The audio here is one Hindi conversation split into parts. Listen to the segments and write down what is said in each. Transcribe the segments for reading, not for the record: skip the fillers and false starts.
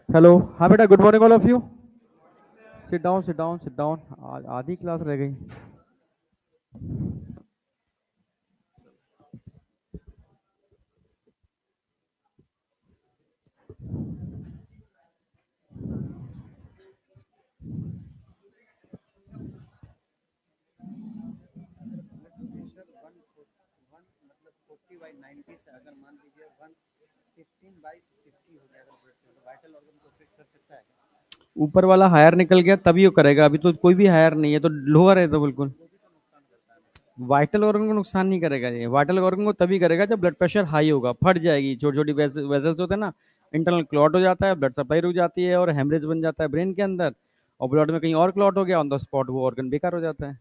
हेलो, हाँ बेटा, good morning all of you. Sit down, sit down, sit down. आधी क्लास रह गई। ऊपर वाला हायर निकल गया तभी वो करेगा, अभी तो कोई भी हायर नहीं है, तो लोअर है तो बिल्कुल। वाइटल ऑर्गन को नुकसान नहीं करेगा, ये वाइटल ऑर्गन को तभी करेगा जब ब्लड प्रेशर हाई होगा, फट जाएगी, छोटी छोटी वेजल्स होते हैं ना, इंटरनल क्लॉट हो जाता है, ब्लड सप्लाई रुक जाती है और हेमरेज बन जाता है ब्रेन के अंदर, और ब्लड में कहीं और क्लॉट हो गया, ऑन द स्पॉट वो ऑर्गन बेकार हो जाता है।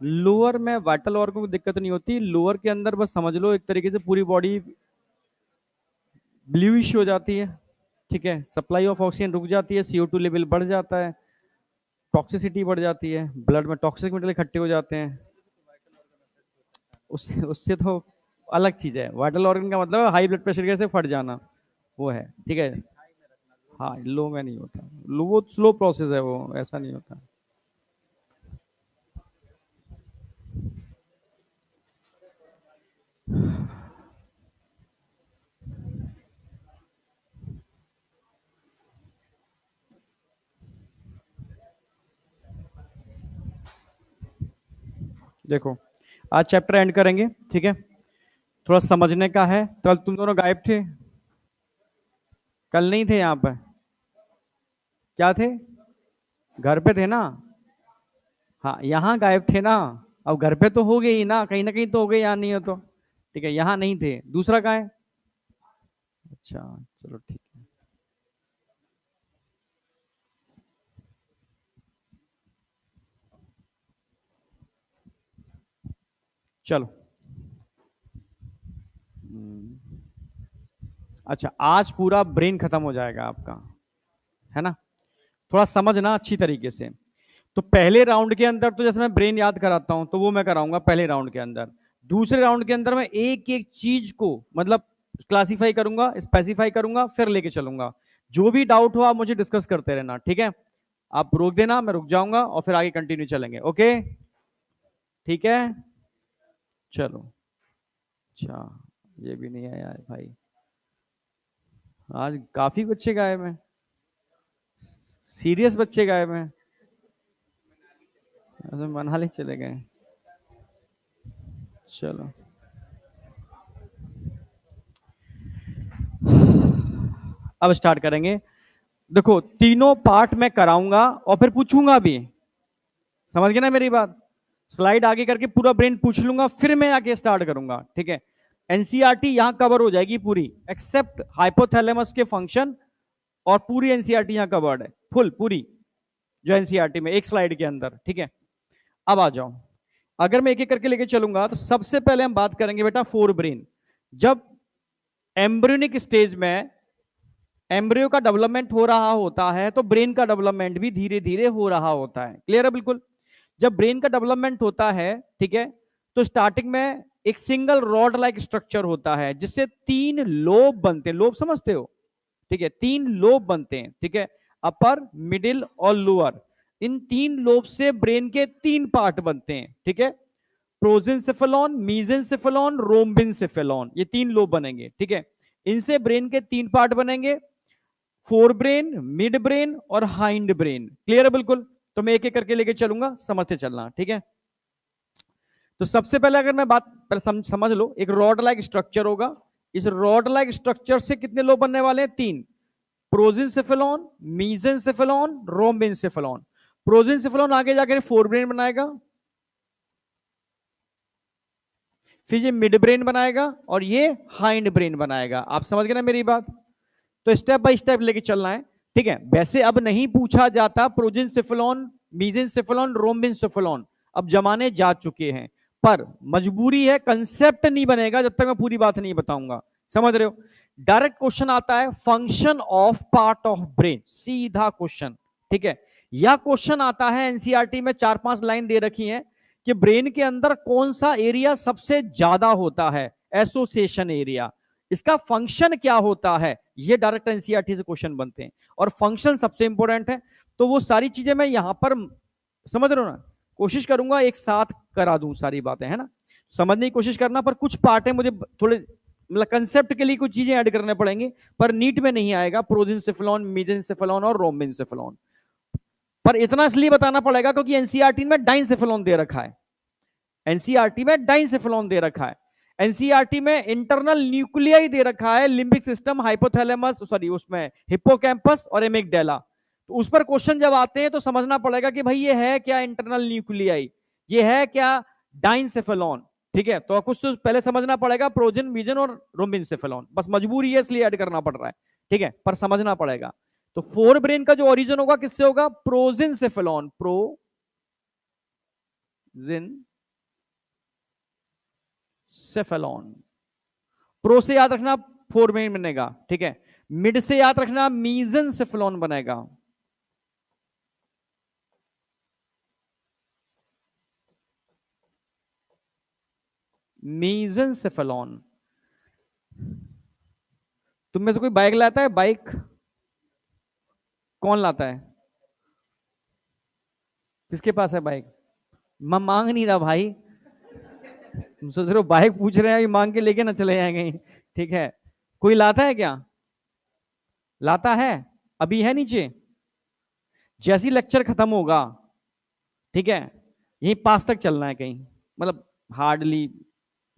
लोअर में वाइटल ऑर्गन को दिक्कत नहीं होती, लोअर के अंदर बस समझ लो एक तरीके से पूरी बॉडी ब्लूइश हो जाती है। ठीक है, सप्लाई ऑफ ऑक्सीजन रुक जाती है, CO2 लेवल बढ़ जाता है, टॉक्सिसिटी बढ़ जाती है, ब्लड में टॉक्सिक मेटल इकट्ठे हो जाते हैं। उससे उससे तो अलग चीज है, वाइटल ऑर्गन का मतलब हाई ब्लड प्रेशर कैसे फट जाना, वो है। ठीक है, हाँ, लो में नहीं होता, लो वो स्लो प्रोसेस है, वो ऐसा नहीं होता। देखो, आज चैप्टर एंड करेंगे, ठीक है। थोड़ा समझने का है। कल तुम दोनों गायब थे, कल नहीं थे यहाँ पर। क्या थे? घर पे थे ना। हाँ, यहाँ गायब थे ना। अब घर पे तो हो गए ही ना कहीं तो हो गए, यहाँ नहीं हो तो। ठीक है, यहाँ नहीं थे, दूसरा कहाँ है? अच्छा, चलो ठीक है। चलो। हम्म, अच्छा, आज पूरा ब्रेन खत्म हो जाएगा आपका, है ना। थोड़ा समझना अच्छी तरीके से। तो पहले राउंड के अंदर तो जैसे मैं ब्रेन याद कराता हूं, तो वो मैं कराऊंगा पहले राउंड के अंदर। दूसरे राउंड के अंदर मैं एक एक चीज को मतलब क्लासीफाई करूंगा, स्पेसिफाई करूंगा, फिर लेके चलूंगा। जो भी डाउट हो आप मुझे डिस्कस करते रहना, ठीक है। आप रोक देना, मैं रुक जाऊंगा और फिर आगे कंटिन्यू चलेंगे, ओके। ठीक है, चलो। अच्छा, ये भी नहीं आया है भाई। आज काफी बच्चे गायब हैं, सीरियस बच्चे गायब हैं। अच्छा, मनाली चले गए। चलो, अब स्टार्ट करेंगे। देखो, तीनों पार्ट मैं कराऊंगा और फिर पूछूंगा भी। समझ गए ना मेरी बात? स्लाइड आगे करके पूरा ब्रेन पूछ लूंगा, फिर मैं आगे स्टार्ट करूंगा, ठीक है। एनसीईआरटी यहां कवर हो जाएगी पूरी, एक्सेप्ट हाइपोथैलेमस के फंक्शन, और पूरी एनसीईआरटी यहां कवर्ड है, फुल पूरी, जो एनसीईआरटी में एक स्लाइड के अंदर, ठीक है। अब आ जाओ, अगर मैं एक एक करके लेके चलूंगा तो सबसे पहले हम बात करेंगे बेटा फोर ब्रेन। जब एम्ब्रियोनिक स्टेज में एम्ब्रियो का डेवलपमेंट हो रहा होता है, तो ब्रेन का डेवलपमेंट भी धीरे धीरे हो रहा होता है। क्लियर है बिल्कुल? जब ब्रेन का डेवलपमेंट होता है, ठीक है, तो स्टार्टिंग में एक सिंगल रॉड लाइक स्ट्रक्चर होता है, जिससे तीन लोब बनते हैं। लोब समझते हो? ठीक है, तीन लोब बनते हैं, ठीक है। अपर, मिडिल और लोअर, इन तीन लोब से ब्रेन के तीन पार्ट बनते हैं, ठीक है। प्रोजेंसेफेलॉन, मीजेंसेफेलॉन, रोम्बिनसेफेलॉन, ये तीन लोब बनेंगे, ठीक है। इनसे ब्रेन के तीन पार्ट बनेंगे, फोर ब्रेन, मिड ब्रेन और हाइंड ब्रेन। क्लियर है बिल्कुल? तो मैं एक एक करके लेके चलूंगा, समझते चलना, ठीक है। तो सबसे पहले अगर मैं बात समझ लो, एक रॉड लाइक स्ट्रक्चर होगा। इस रॉड लाइक स्ट्रक्चर से कितने लोब बनने वाले हैं? तीन। प्रोजिनसेफेलॉन, मीजेंसेफेलॉन, रोम्बिनसेफेलॉन। प्रोजिनसेफेलॉन आगे जाकर फोर ब्रेन बनाएगा, फिर ये मिड ब्रेन बनाएगा और ये हाइंड ब्रेन बनाएगा। आप समझ गए ना मेरी बात? तो स्टेप बाय स्टेप लेके चलना है, ठीक है। वैसे अब नहीं पूछा जाता प्रोजिनसेफेलॉन, मीजेंसेफेलॉन, रोम्बिनसेफेलॉन, अब जमाने जा चुके हैं। पर मजबूरी है, कंसेप्ट नहीं बनेगा जब तक मैं पूरी बात नहीं बताऊंगा। समझ रहे हो? डायरेक्ट क्वेश्चन आता है, function of part of brain, सीधा क्वेश्चन, ठीक है। यह क्वेश्चन आता है एनसीईआरटी में, 4-5 लाइन दे रखी है कि ब्रेन के अंदर कौन सा एरिया सबसे ज्यादा होता है, एसोसिएशन एरिया। इसका फंक्शन क्या होता है, ये डायरेक्ट एनसीईआरटी से क्वेश्चन बनते हैं, और फंक्शन सबसे इंपॉर्टेंट है। तो वो सारी चीजें मैं यहां पर, समझ रहे हो ना, कोशिश करूंगा एक साथ करा दूं सारी बातें, है ना। समझने की कोशिश करना, पर कुछ पार्ट है मुझे थोड़े, मतलब कंसेप्ट के लिए कुछ चीजें ऐड करने पड़ेंगे, पर नीट में नहीं आएगा प्रोजिनसेफेलॉन, मेसेंसेफेलॉन और रोम्बिनसेफेलॉन। पर इतना इसलिए बताना पड़ेगा क्योंकि एनसीईआरटी में डाइंसेफेलॉन दे रखा है, एनसीईआरटी में डाइंसेफेलॉन दे रखा है, एनसीईआरटी में इंटरनल न्यूक्लियाई दे रखा है, लिम्बिक सिस्टम, हाइपोथैलेमस, सॉरी उसमें हिप्पोकैम्पस और एमिगडाला। तो उस पर क्वेश्चन जब आते हैं तो समझना पड़ेगा कि भाई ये है क्या इंटरनल न्यूक्लियाई, ये है क्या डाइंसेफेलॉन। ठीक है, तो कुछ तो पहले समझना पड़ेगा प्रोजिन, मीजन और रोम्बिनसेफेलॉन, बस मजबूरी है इसलिए ऐड करना पड़ रहा है। ठीक है, पर समझना पड़ेगा। तो फोर ब्रेन का जो ओरिजिन होगा किससे होगा, प्रोजिनसेफेलॉन, प्रोजिन सेफेलॉन। प्रो से याद रखना फोर ब्रेन बनेगा, ठीक है। मिड से याद रखना मीजन सेफेलॉन बनेगा। मीजन सेफेलॉन। तुम में से कोई बाइक लाता है, बाइक कौन लाता है, किसके पास है बाइक? मैं मांग नहीं रहा भाई, तुम सोच रहे हो बाइक पूछ रहे हैं कि मांग के लेके ना चले जाएंगे। ठीक है, कोई लाता है क्या, लाता है? अभी है नीचे, जैसी लेक्चर खत्म होगा, ठीक है, यहीं पास तक चलना है कहीं, मतलब हार्डली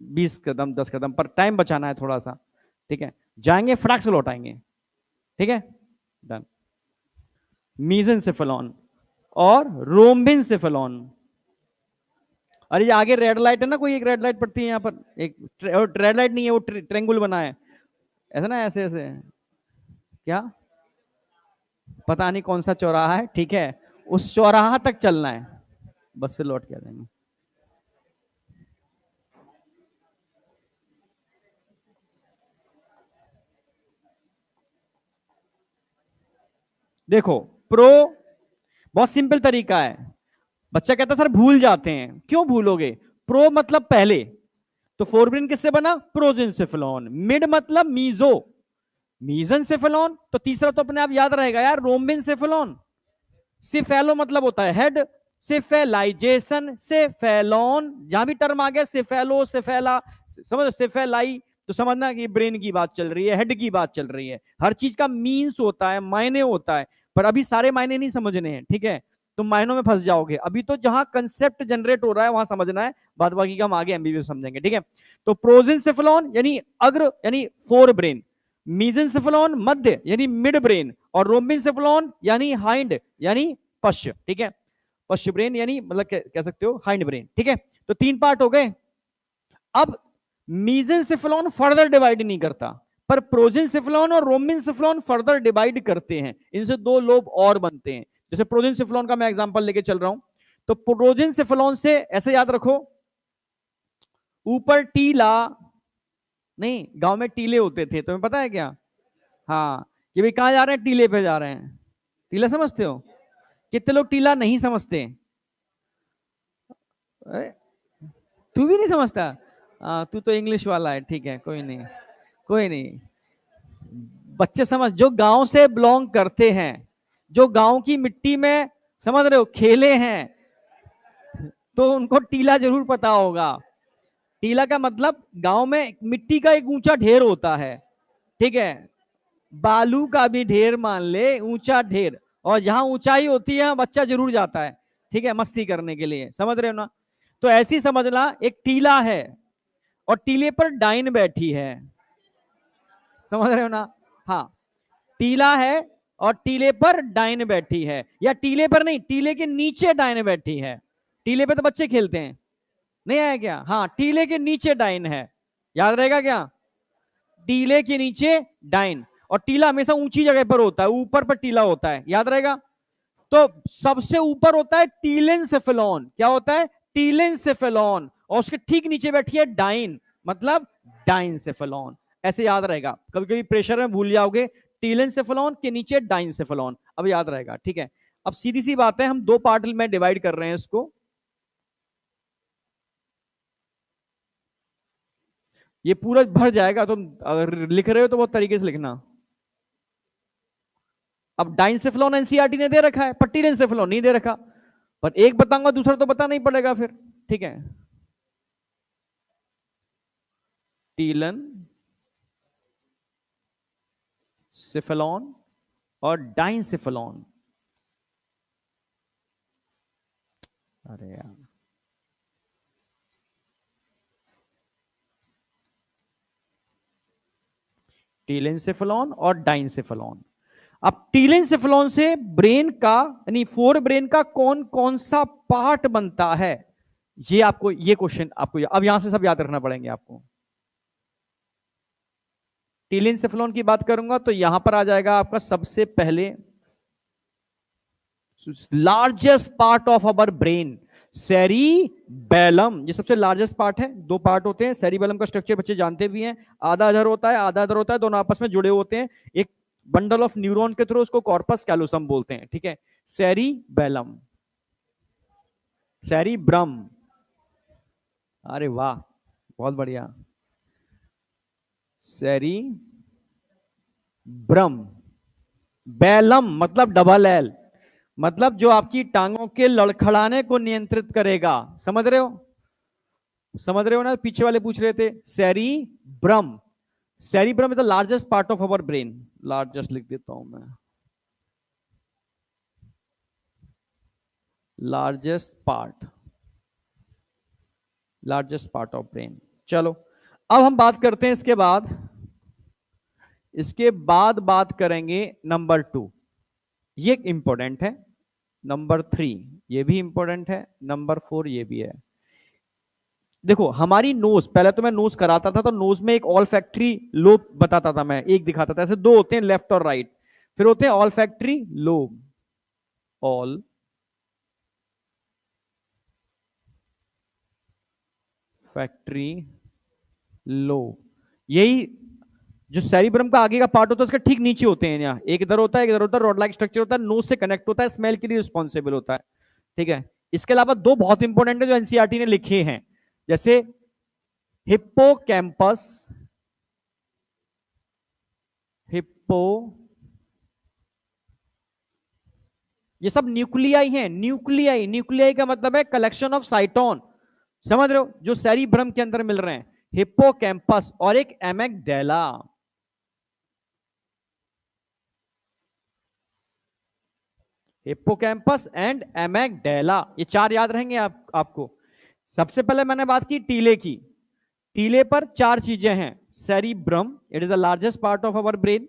20 कदम 10 कदम, पर टाइम बचाना है थोड़ा सा। ठीक है, जाएंगे फटाक से लौटाएंगे। ठीक है, डन। मीजनसेफेलॉन और रोम्बिनसेफेलॉन। अरे ये आगे रेड लाइट है ना, कोई एक रेड लाइट पड़ती है यहाँ पर, एक रेड लाइट नहीं है, वो ट्रेंगुल बना है ऐसा ना, ऐसे ऐसे, क्या पता नहीं कौन सा चौराहा है, ठीक है, उस चौराहा तक चलना है, बस फिर लौट के आ जाएंगे। देखो प्रो, बहुत सिंपल तरीका है। बच्चा कहता सर भूल जाते हैं, क्यों भूलोगे, प्रो मतलब पहले, तो फोरब्रेन किससे बना, प्रोजिनसेफेलॉन। मिड मतलब मीजो, मीजनसेफेलॉन, तो तीसरा तो अपने आप याद रहेगा यार, रोम्बिनसेफेलॉन। सिफेलो मतलब होता है हेड, सिफेलाइजेशन, सिफेलॉन, जहां भी टर्म आ गया सिफेलो सिफेला, समझ सिफेलाई, तो समझना कि ब्रेन की बात चल रही है, हेड की बात चल रही है। हर चीज का मीन्स होता है, मायने होता है, पर अभी सारे मायने नहीं समझने हैं, ठीक है, तुम मायनों में फंस जाओगे। अभी तो जहां कंसेप्ट जनरेट हो रहा है वहां समझना है, बाद बाकी का हम आगे एमबीबीएस समझेंगे, ठीक है। तो प्रोजिनसेफेलॉन यानी अग्र यानी फोर ब्रेन, मीजनसेफेलॉन मध्य यानी मिड ब्रेन, और रोम्बिनसेफेलॉन यानी हाइंड यानी पश्च, ठीक है, पश्च ब्रेन यानी मतलब कह सकते हो हाइंड ब्रेन, ठीक है। तो तीन पार्ट हो गए। अब मीजनसेफेलॉन फर्दर डिवाइड नहीं करता, पर प्रोजिनसेफेलॉन और रोम्बिनसेफेलॉन फर्दर डिवाइड करते हैं, इनसे दो लोब और बनते हैं। जैसे प्रोजिनसेफेलॉन का मैं एग्जांपल लेके चल रहा हूं, तो प्रोजिनसेफेलॉन से ऐसे याद रखो, ऊपर टीला, नहीं गांव में टीले होते थे, तुम्हें पता है क्या? हाँ, कि भाई कहां जा रहे हैं, टीले पे जा रहे हैं, टीला समझते हो? कितने लोग टीला नहीं समझते? अरे, तू भी नहीं समझता? तू तो इंग्लिश वाला है, ठीक है, कोई नहीं, कोई नहीं। बच्चे समझ, जो गांव से बिलोंग करते हैं, जो गांव की मिट्टी में, समझ रहे हो, खेले हैं, तो उनको टीला जरूर पता होगा। टीला का मतलब गांव में मिट्टी का एक ऊंचा ढेर होता है, ठीक है, बालू का भी ढेर मान ले, ऊंचा ढेर, और जहां ऊंचाई होती है बच्चा जरूर जाता है, ठीक है, मस्ती करने के लिए, समझ रहे हो ना। तो ऐसी समझना, एक टीला है और टीले पर डाइन बैठी है, समझ रहे हो ना। हाँ, टीला है और टीले पर डाइन बैठी है, या टीले पर नहीं, टीले के नीचे डाइन बैठी है। टीले पे तो बच्चे खेलते हैं, नहीं आया क्या? हाँ, टीले के नीचे डाइन है, याद रहेगा क्या, टीले के नीचे डाइन, और टीला हमेशा ऊंची जगह पर होता है, ऊपर पर टीला होता है, याद रहेगा। तो सबसे ऊपर होता है टीलेंसेफेलॉन, क्या होता है, टीलेंसेफेलॉन, और उसके ठीक नीचे बैठी है डाइन, मतलब डाइनसेफेलॉन, ऐसे याद रहेगा। कभी कभी प्रेशर में भूल जाओगे, टीलेंसेफेलॉन के नीचे डाइनसेफेलॉन, अब याद रहेगा, ठीक है। अब सीधी सी बात है, हम दो पार्ट में डिवाइड कर रहे हैं इसको। ये पूरा भर जाएगा, तो अगर लिख रहे हो तो बहुत तरीके से लिखना। अब डाइंसेफेलॉन एनसीईआरटी ने दे रखा है, पट्टीडेंसेफेलॉन नहीं दे रखा, पर एक बताऊंगा दूसरा तो पता नहीं पड़ेगा फिर। ठीक है, टीलन सेफेलॉन और डाइंसेफेलॉन। अरे यार, टीलेंसेफेलॉन और डाइंसेफेलॉन। अब टीलेंसेफेलॉन से ब्रेन का यानी फोर ब्रेन का कौन कौन सा पार्ट बनता है, ये आपको, ये क्वेश्चन आपको अब यहां से सब याद रखना पड़ेंगे आपको। टीलेंसेफेलॉन की बात करूंगा तो यहां पर आ जाएगा आपका सबसे पहले largest part of our brain, cerebellum. ये सबसे लार्जेस्ट पार्ट है। दो पार्ट होते हैं सेरिबेलम का स्ट्रक्चर, बच्चे जानते भी हैं। आधा इधर होता है, आधा इधर होता है, दोनों आपस में जुड़े होते हैं एक बंडल ऑफ न्यूरॉन के थ्रू। उसको कॉर्पस कैलोसम बोलते हैं। ठीक है, सेरिबेलम, सेरिब्रम। अरे वाह, बहुत बढ़िया। सेरिब्रम, बेलम मतलब डबल एल, मतलब जो आपकी टांगों के लड़खड़ाने को नियंत्रित करेगा। समझ रहे हो, समझ रहे हो ना, पीछे वाले पूछ रहे थे। Cerebrum, cerebrum is the largest part of our brain. Largest लिख देता हूं मैं, largest part, largest part of brain. चलो, अब हम बात करते हैं इसके बाद, इसके बाद बात करेंगे नंबर 2। ये इंपॉर्टेंट है। नंबर 3 ये भी इंपॉर्टेंट है। नंबर 4 ये भी है। देखो हमारी नोज, पहले तो मैं नोज कराता था तो नोज में एक ऑल फैक्ट्री लोब बताता था मैं, एक दिखाता था। ऐसे दो होते हैं, लेफ्ट और राइट। फिर होते हैं all factory lobe, all factory lobe. यही जो सेरिब्रम का आगे का पार्ट होता है उसके ठीक नीचे होते हैं। यहाँ एक इधर होता है, एक इधर होता है, रॉड लाइक स्ट्रक्चर होता है, नोज से कनेक्ट होता है, स्मेल के लिए रिस्पॉन्सिबल होता है। ठीक है, इसके अलावा दो बहुत इंपॉर्टेंट है जो एनसीईआरटी ने लिखे हैं, जैसे हिप्पोकैम्पस, हिप्पो, ये सब न्यूक्लियाई हैं। न्यूक्लियाई, न्यूक्लियाई का मतलब है कलेक्शन ऑफ साइटोन। समझ रहे हो, जो सेरिब्रम के अंदर मिल रहे हैं। हिप्पोकैम्पस और एक एमेगडेला। हिप्पोकैम्पस एंड एमेगडेला, ये चार याद रहेंगे आपको। सबसे पहले मैंने बात की टीले की। टीले पर चार चीजें हैं। Cerebrum, it is the largest part of our brain.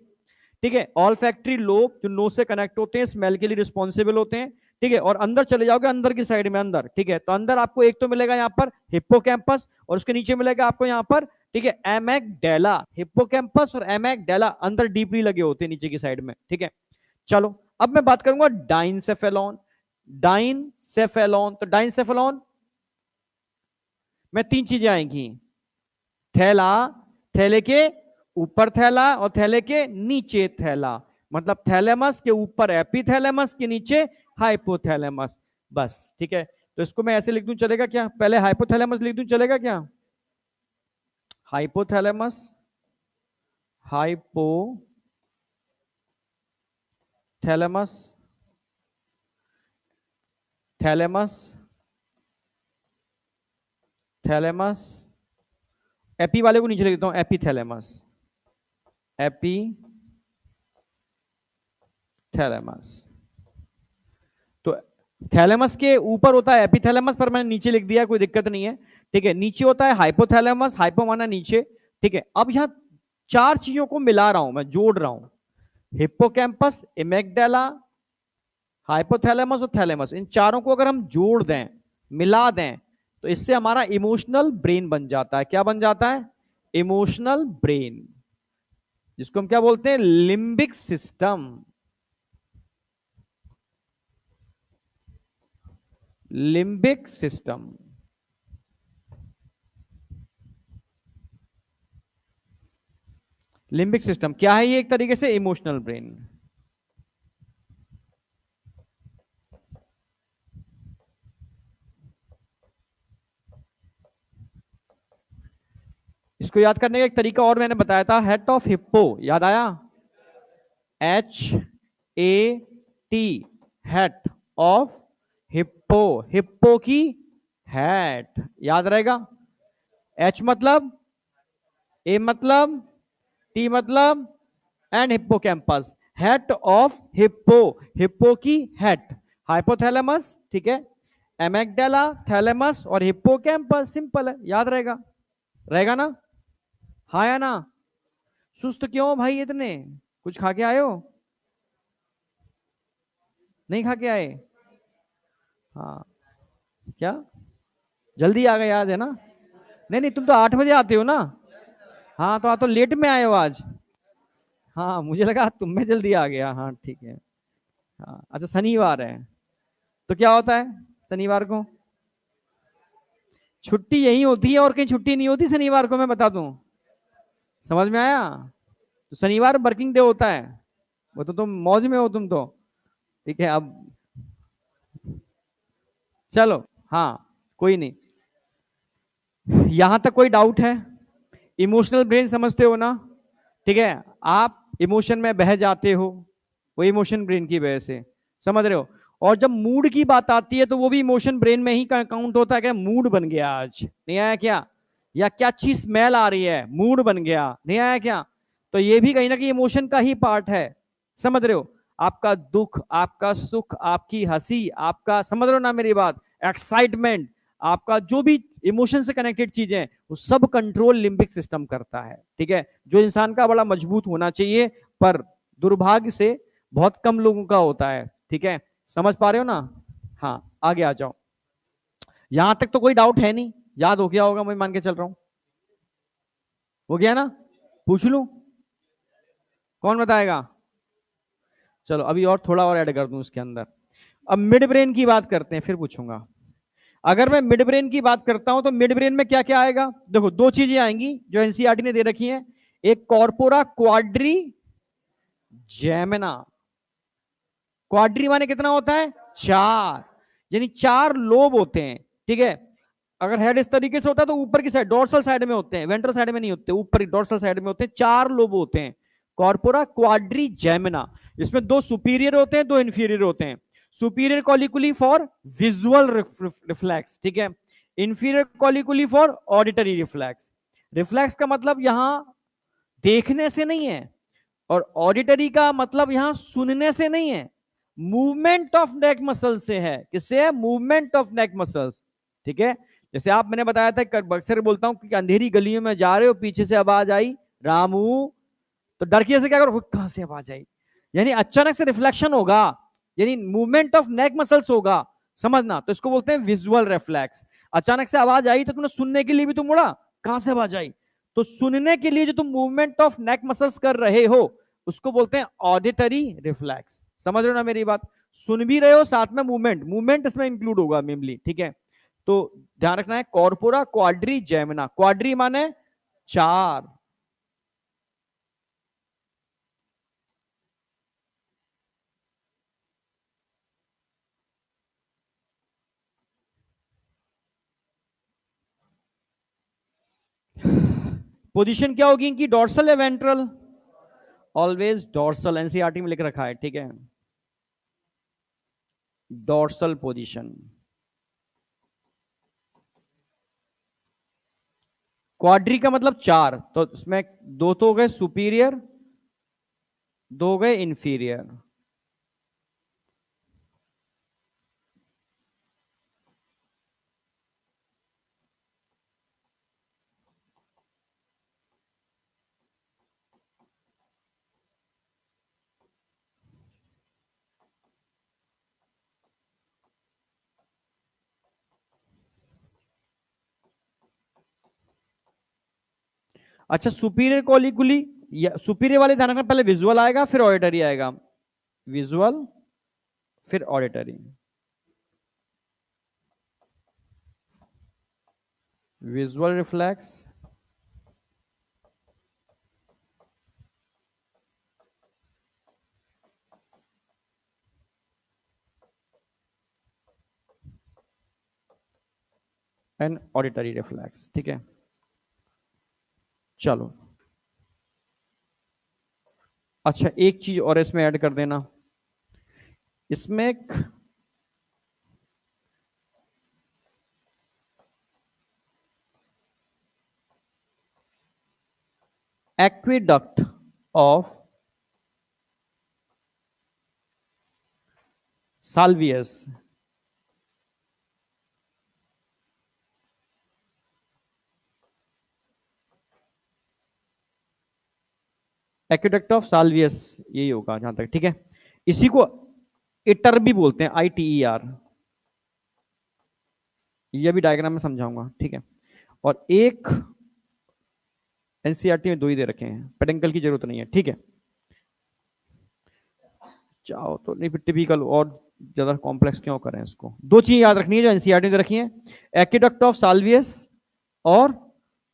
ठीक है, ऑल फैक्ट्री लोब जो नोज से कनेक्ट होते हैं, स्मेल के लिए रिस्पॉन्सिबल होते हैं। ठीक है, और अंदर चले जाओगे, अंदर की साइड में अंदर, ठीक है, तो अंदर आपको एक तो मिलेगा यहाँ पर हिप्पोकैम्पस, और उसके नीचे मिलेगा आपको यहाँ पर, ठीक है, एमेगडेला। हिप्पोकैम्पस और एमेगडेला अंदर डीपली लगे होते हैं नीचे की साइड में। ठीक है, चलो अब मैं बात करूंगा डाइनसेफेलॉन। डाइनसेफेलॉन, तो डाइनसेफेलॉन में तीन चीजें आएंगी। थैला, थैले के ऊपर थैला और थैले के नीचे थैला। मतलब थैलेमस के ऊपर एपिथैलेमस, के नीचे हाइपोथैलेमस। बस, ठीक है, तो इसको मैं ऐसे लिख दूं चलेगा क्या? पहले हाइपोथैलेमस लिख दूं चलेगा क्या? Hypothalamus, hypothalamus, thalamus, thalamus. AP वाले को नीचे लिख देता हूं, एपिथैलेमस, एपिथैलेमस। तो थैलेमस के ऊपर होता है एपिथैलेमस, पर मैंने नीचे लिख दिया, कोई दिक्कत नहीं है। ठीक है, नीचे होता है हाइपोथैलेमस, हाइपो माना नीचे। ठीक है, अब यहां चार चीजों को मिला रहा हूं मैं, जोड़ रहा हूं। हिप्पोकैम्पस, एमेगडाला, हाइपोथैलेमस और थैलेमस, इन चारों को अगर हम जोड़ दें, मिला दें, तो इससे हमारा इमोशनल ब्रेन बन जाता है। क्या बन जाता है? इमोशनल ब्रेन, जिसको हम क्या बोलते हैं? Limbic system. Limbic system, limbic system क्या है? ये एक तरीके से इमोशनल ब्रेन। इसको याद करने का एक तरीका और मैंने बताया था, हेड ऑफ हिप्पो, याद आया? HAT, head of hippo, hippo की हेड, याद रहेगा? H मतलब, A मतलब, T मतलब, and hippocampus, head of hippo, hippo की हेड, हाइपोथैलेमस, ठीक है, एमेगडाला, थैलेमस और हिप्पोकैम्पस, सिंपल है, याद रहेगा? रहेगा ना? हाँ या ना? सुस्त क्यों हो भाई इतने? कुछ खा के आए हो? नहीं खा के आए? हाँ। क्या? जल्दी आ गए आज, है ना? नहीं नहीं, तुम तो 8 बजे आते हो ना? हाँ तो लेट में आए हो आज। हाँ मुझे लगा तुम में जल्दी आ गया, हाँ ठीक है। हाँ अच्छा, शनिवार है तो क्या होता है शनिवार को? छुट्टी यही होती है और कहीं छुट्टी नहीं होती शनिवार को, मैं बता दूं। समझ में आया? तो शनिवार वर्किंग डे होता है, वो तो तुम मौज में हो तुम तो। ठीक है अब, चलो, हाँ, कोई नहीं। यहां तक कोई डाउट है? इमोशनल ब्रेन समझते हो ना? ठीक है, आप इमोशन में बह जाते हो, वो इमोशन ब्रेन की वजह से, समझ रहे हो? और जब मूड की बात आती है तो वो भी इमोशन ब्रेन में ही काउंट होता है, क्या मूड बन गया आज, नहीं आया क्या? या क्या चीज स्मेल आ रही है, मूड बन गया, नहीं आया क्या? तो ये भी कहीं ना कहीं इमोशन का ही पार्ट है, समझ रहे हो? आपका दुख, आपका सुख, आपकी हंसी, आपका, समझ रहे हो ना मेरी बात, एक्साइटमेंट, आपका जो भी इमोशन से कनेक्टेड चीजें हैं, वो सब कंट्रोल लिम्बिक सिस्टम करता है, ठीक है? जो इंसान का बड़ा मजबूत होना चाहिए, पर दुर्भाग्य से बहुत कम लोगों का होता है, ठीक है? समझ पा रहे हो ना? हाँ, आगे आ जाओ। यहां तक तो कोई डाउट है नहीं, याद हो गया होगा, मैं मान के चल रहा हूं। हो गया ना? पूछ लूं? कौन बताएगा? चलो अभी और थोड़ा और ऐड कर दूं इसके अंदर। अब मिड ब्रेन की बात करते हैं, फिर पूछूंगा। अगर मैं मिड ब्रेन की बात करता हूं तो मिड ब्रेन में क्या क्या आएगा? देखो, दो चीजें आएंगी जो एनसीईआरटी ने दे रखी हैं। एक कॉर्पोरा क्वाड्री जेमिना। क्वाड्री माने कितना होता है? 4, यानी 4 लोब होते हैं, ठीक है? अगर हेड इस तरीके से होता है तो ऊपर की साइड, डोर्सल साइड में होते हैं, वेंट्रल साइड में नहीं होते, ऊपर डोर्सल साइड में होते हैं, 4 लोब होते हैं। कॉर्पोरा क्वाड्री जेमिना, इसमें 2 सुपीरियर होते हैं, 2 इंफीरियर होते हैं। Superior colliculi for visual reflex, ठीक है? Inferior colliculi for auditory reflex. Reflex का मतलब यहां देखने से नहीं है, और ऑडिटरी का मतलब यहां सुनने से नहीं है, मूवमेंट ऑफ नेक मसल से है। किससे है? मूवमेंट ऑफ नेक मसल्स, ठीक है? जैसे आप, मैंने बताया था, अक्सर बोलता हूं कि अंधेरी गलियों में जा रहे हो, पीछे से आवाज आई रामू, तो डर के से क्या करो, कहां से आवाज आई, यानी अचानक से रिफ्लेक्शन होगा, यानी मूवमेंट ऑफ नेक मसल्स होगा, समझना। तो इसको बोलते हैं विजुअल रिफ्लेक्स। अचानक से आवाज आई तो तुमने सुनने के लिए भी तुम मुड़ा, कहां से आवाज आई, तो सुनने के लिए जो तुम मूवमेंट ऑफ नेक मसल्स कर रहे हो, उसको बोलते हैं ऑडिटरी रिफ्लेक्स। समझ रहे हो ना मेरी बात? सुन भी रहे हो, साथ में मूवमेंट, मूवमेंट इसमें इंक्लूड होगा मेनली, ठीक है? तो ध्यान रखना है, कॉर्पोरा क्वाड्री जेमिना, क्वाड्री माने 4। पोजीशन क्या होगी इनकी, डॉर्सल या वेंट्रल? ऑलवेज डॉर्सल, एनसीईआरटी में लिख रखा है, ठीक है? Dorsal position. क्वाड्री का मतलब 4, तो इसमें 2 तो हो गए सुपीरियर, 2 गए इंफीरियर। अच्छा, सुपीरियर कॉलिकुली, सुपीरियर वाले ध्यान रखना, पहले विजुअल आएगा फिर ऑडिटरी आएगा, विजुअल फिर auditory, visual reflex and auditory reflex, ठीक है? चलो, अच्छा एक चीज और इसमें ऐड कर देना, इसमें एक एक्विडक्ट ऑफ साल्वियस। एक्विडक्ट ऑफ साल्वियस यही होगा जहां तक, ठीक है। इसी को इटर भी बोलते हैं, ITER। ये भी डायग्राम में समझाऊंगा, ठीक है। और एक एनसीईआरटी में दो ही दे रखे हैं, पेडेंकल की जरूरत नहीं है, ठीक है। चाहो तो नहीं, फिर टिपिकल और ज्यादा कॉम्प्लेक्स क्यों करें इसको। दो चीज याद रखनी है जो एनसीईआरटी में रखी है, एक्विडक्ट ऑफ साल्वियस और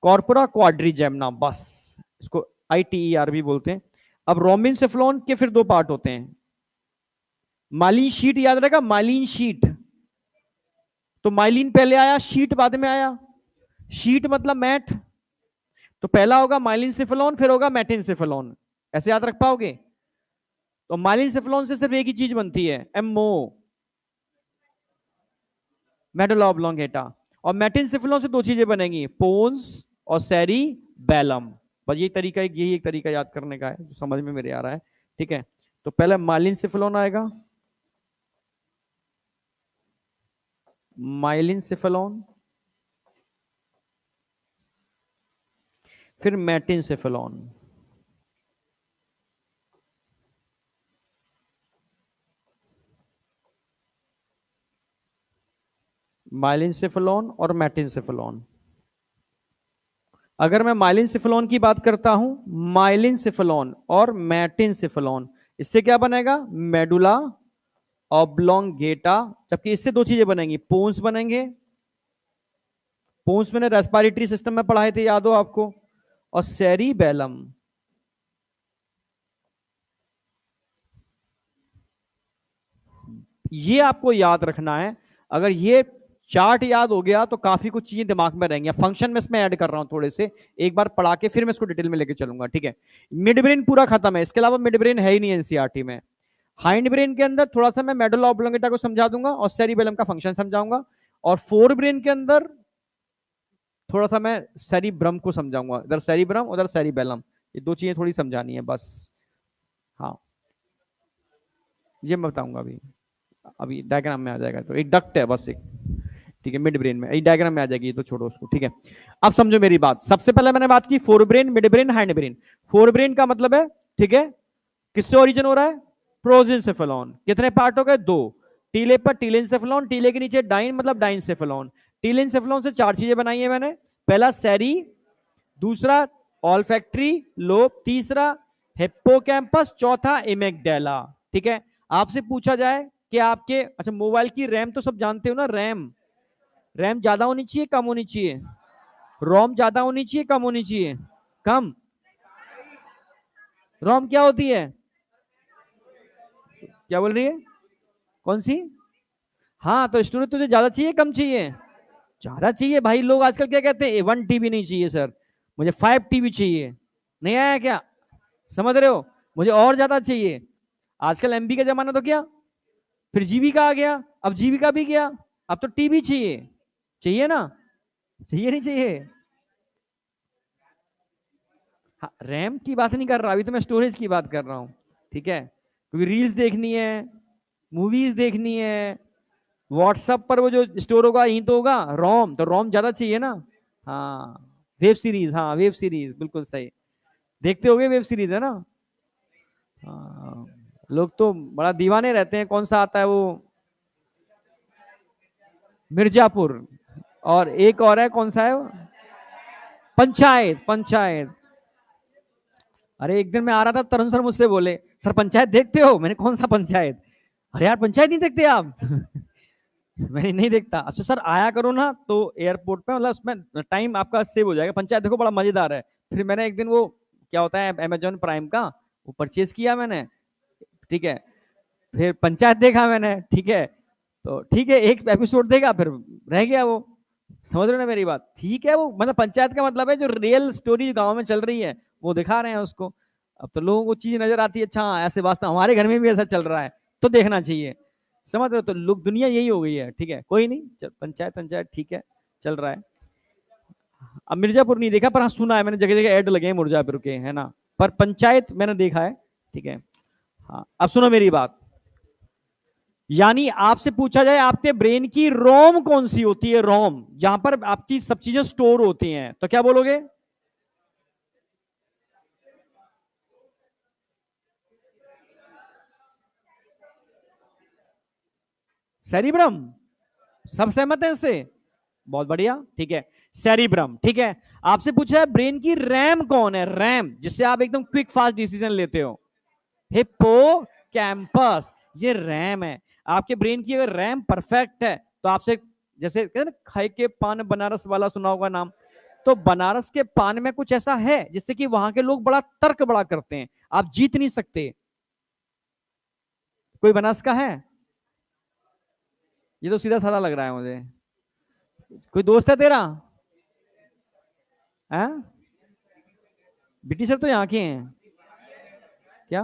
कॉर्पोरा क्वाड्रिजेमना, बस। इसको ITER भी बोलते हैं। अब रोबिनसेफ्लोन के फिर दो पार्ट होते हैं। माइलिन शीट याद रहेगा, माइलिन शीट। तो माइलिन पहले आया, शीट बाद में आया। शीट मतलब मैट, तो पहला होगा माइलिनसेफेलॉन, फिर होगा मेटिनसेफेलॉन। ऐसे याद रख पाओगे। तो माइलिनसेफेलॉन से सिर्फ एक ही चीज बनती है, MO, मेडुला ऑब्लोंगेटा। और मेटिनसेफेलॉन से दो चीजें बनेंगी, पोन्स और सेरिबेलम। बस यही एक तरीका याद करने का है जो समझ में मेरे आ रहा है, ठीक है। तो पहले माइलिनसेफेलॉन आएगा, माइलिनसेफेलॉन, फिर मेटिनसेफेलॉन। माइलिनसेफेलॉन और मेटिनसेफेलॉन। अगर मैं माइलिनसेफेलॉन की बात करता हूं, माइलिनसेफेलॉन और मेटिनसेफेलॉन, इससे क्या बनेगा, मेडुला ऑब्लोंगेटा। जबकि इससे दो चीजें बनेंगी, पोन्स बनेंगे, पोन्स मैंने रेस्पिरेटरी सिस्टम में पढ़ाए थे, याद हो आपको, और सेरिबेलम। ये आपको याद रखना है। अगर ये चार्ट याद हो गया तो काफी कुछ चीजें दिमाग में रहेंगी। फंक्शन में इसमें ऐड कर रहा हूं थोड़े से, एक बार पढ़ा के फिर मैं इसको डिटेल में लेके चलूंगा, ठीक है। मिड ब्रेन पूरा खत्म है, इसके अलावा मिड ब्रेन है ही नहीं एनसीईआरटी में। हाइंड ब्रेन के अंदर थोड़ा सा मैं मेडुला ऑब्लोंगेटा को समझा दूंगा और सेरिबेलम का फंक्शन समझाऊंगा। और फोर ब्रेन के अंदर थोड़ा सा मैं सेरिब्रम को समझाऊंगा, इधर सेरिब्रम उधर सेरिबेलम, ये दो चीजें थोड़ी समझानी है बस। हाँ, ये मैं बताऊंगा अभी, अभी डायग्राम में आ जाएगा। तो एक डक्ट है बस, एक, ठीक है, मिड ब्रेन में, ये डायग्राम में आ जाएगी, ये तो छोड़ो उसको, ठीक है। अब समझो मेरी बात। सबसे पहले मैंने बात की fore brain, midbrain, hind brain. Fore brain का मतलब है, ठीक है, किससे ओरिजिन हो रहा है, प्रोजेंसेफेलॉन। कितने पार्ट हो गए, दो। टीले पर टीलेंसेफेलॉन, टीले के नीचे डाइन मतलब डाइनसेफेलॉन। टीलेंसेफेलॉन से चार चीजें बनाई है मैंने। पहला सेरी, दूसरा ऑल्फैक्टरी लोब, तीसरा हिप्पोकैम्पस, चौथा इमेगडेला, ठीक है। आपसे पूछा जाए कि आपके, अच्छा मोबाइल की रैम तो सब जानते हो ना, रैम, रैम ज्यादा होनी चाहिए कम होनी चाहिए, रोम ज्यादा होनी चाहिए कम होनी चाहिए, कम। रोम क्या होती है, क्या बोल रही है, कौन सी। हाँ, तो स्टोरेज तुझे ज्यादा चाहिए कम चाहिए, ज्यादा चाहिए भाई। लोग आजकल क्या कहते हैं, 1 TB नहीं चाहिए सर, मुझे 5 TB चाहिए। नहीं आया क्या, समझ रहे हो, मुझे और ज्यादा चाहिए। आजकल MB का जमाना तो क्या, फिर GB का आ गया, अब GB का भी गया, अब तो TB चाहिए, चाहिए ना, चाहिए नहीं चाहिए। हाँ, रैम की बात नहीं कर रहा, अभी तो मैं स्टोरेज की बात कर रहा हूँ, ठीक है। क्योंकि रील्स देखनी है, मूवीज देखनी है, व्हाट्सएप पर वो जो स्टोर होगा यही तो होगा, रोम, तो रोम ज्यादा चाहिए ना। हाँ, वेब सीरीज, हाँ वेब सीरीज बिल्कुल सही, देखते होगे वेब सीरीज, है ना। हाँ, लोग तो बड़ा दीवाने रहते हैं। कौन सा आता है वो, मिर्जापुर, और एक और है, कौन सा है वो, पंचायत, पंचायत। अरे एक दिन मैं आ रहा था, तरुण सर मुझसे बोले, सर पंचायत देखते हो, मैंने कौन सा पंचायत, अरे यार पंचायत नहीं देखते आप। मैं नहीं देखता। अच्छा सर आया करो ना तो एयरपोर्ट पे, मतलब उसमें टाइम आपका सेव हो जाएगा, पंचायत देखो बड़ा मजेदार है। फिर मैंने एक दिन वो, क्या होता है अमेजोन प्राइम का, वो परचेज किया मैंने, ठीक है। फिर पंचायत देखा मैंने, ठीक है। तो ठीक है, एक एपिसोड देखा फिर रह गया वो, समझ रहे हो ना मेरी बात? ठीक है, वो मतलब पंचायत का मतलब है जो रियल स्टोरी गांव में चल रही है वो दिखा रहे हैं उसको। अब तो लोगों को चीज नजर आती है, अच्छा हाँ, ऐसे वास्तव हमारे घर में भी ऐसा चल रहा है तो देखना चाहिए। समझ रहे हो? तो लोग दुनिया यही हो गई है। ठीक है, कोई नहीं, पंचायत पंचायत ठीक है, चल रहा है। अब मिर्जापुर नहीं देखा, पर हाँ सुना है मैंने, जगह जगह ऐड लगे हैं मिर्जापुर के, है ना, पर पंचायत मैंने देखा है। ठीक है। हाँ, अब सुनो मेरी बात। यानी आपसे पूछा जाए आपके ब्रेन की रोम कौन सी होती है, रोम, जहां पर आपकी सब चीजें स्टोर होती हैं, तो क्या बोलोगे? सेरिब्रम। सब सहमत है इससे? बहुत बढ़िया, ठीक है। सेरिब्रम, ठीक है। आपसे पूछा है ब्रेन की रैम कौन है, रैम, जिससे आप एकदम क्विक फास्ट डिसीजन लेते हो। हिप्पो कैंपस, ये रैम है। आपके ब्रेन की अगर रैम परफेक्ट है तो आपसे, जैसे कहते हैं ना, खाई के पान बनारस वाला सुना होगा नाम, तो बनारस के पान में कुछ ऐसा है जिससे कि वहां के लोग बड़ा तर्क बड़ा करते हैं, आप जीत नहीं सकते। कोई बनारस का है? ये तो सीधा साधा लग रहा है मुझे। कोई दोस्त है तेरा? है? बिटी सर तो यहाँ के हैं। क्या?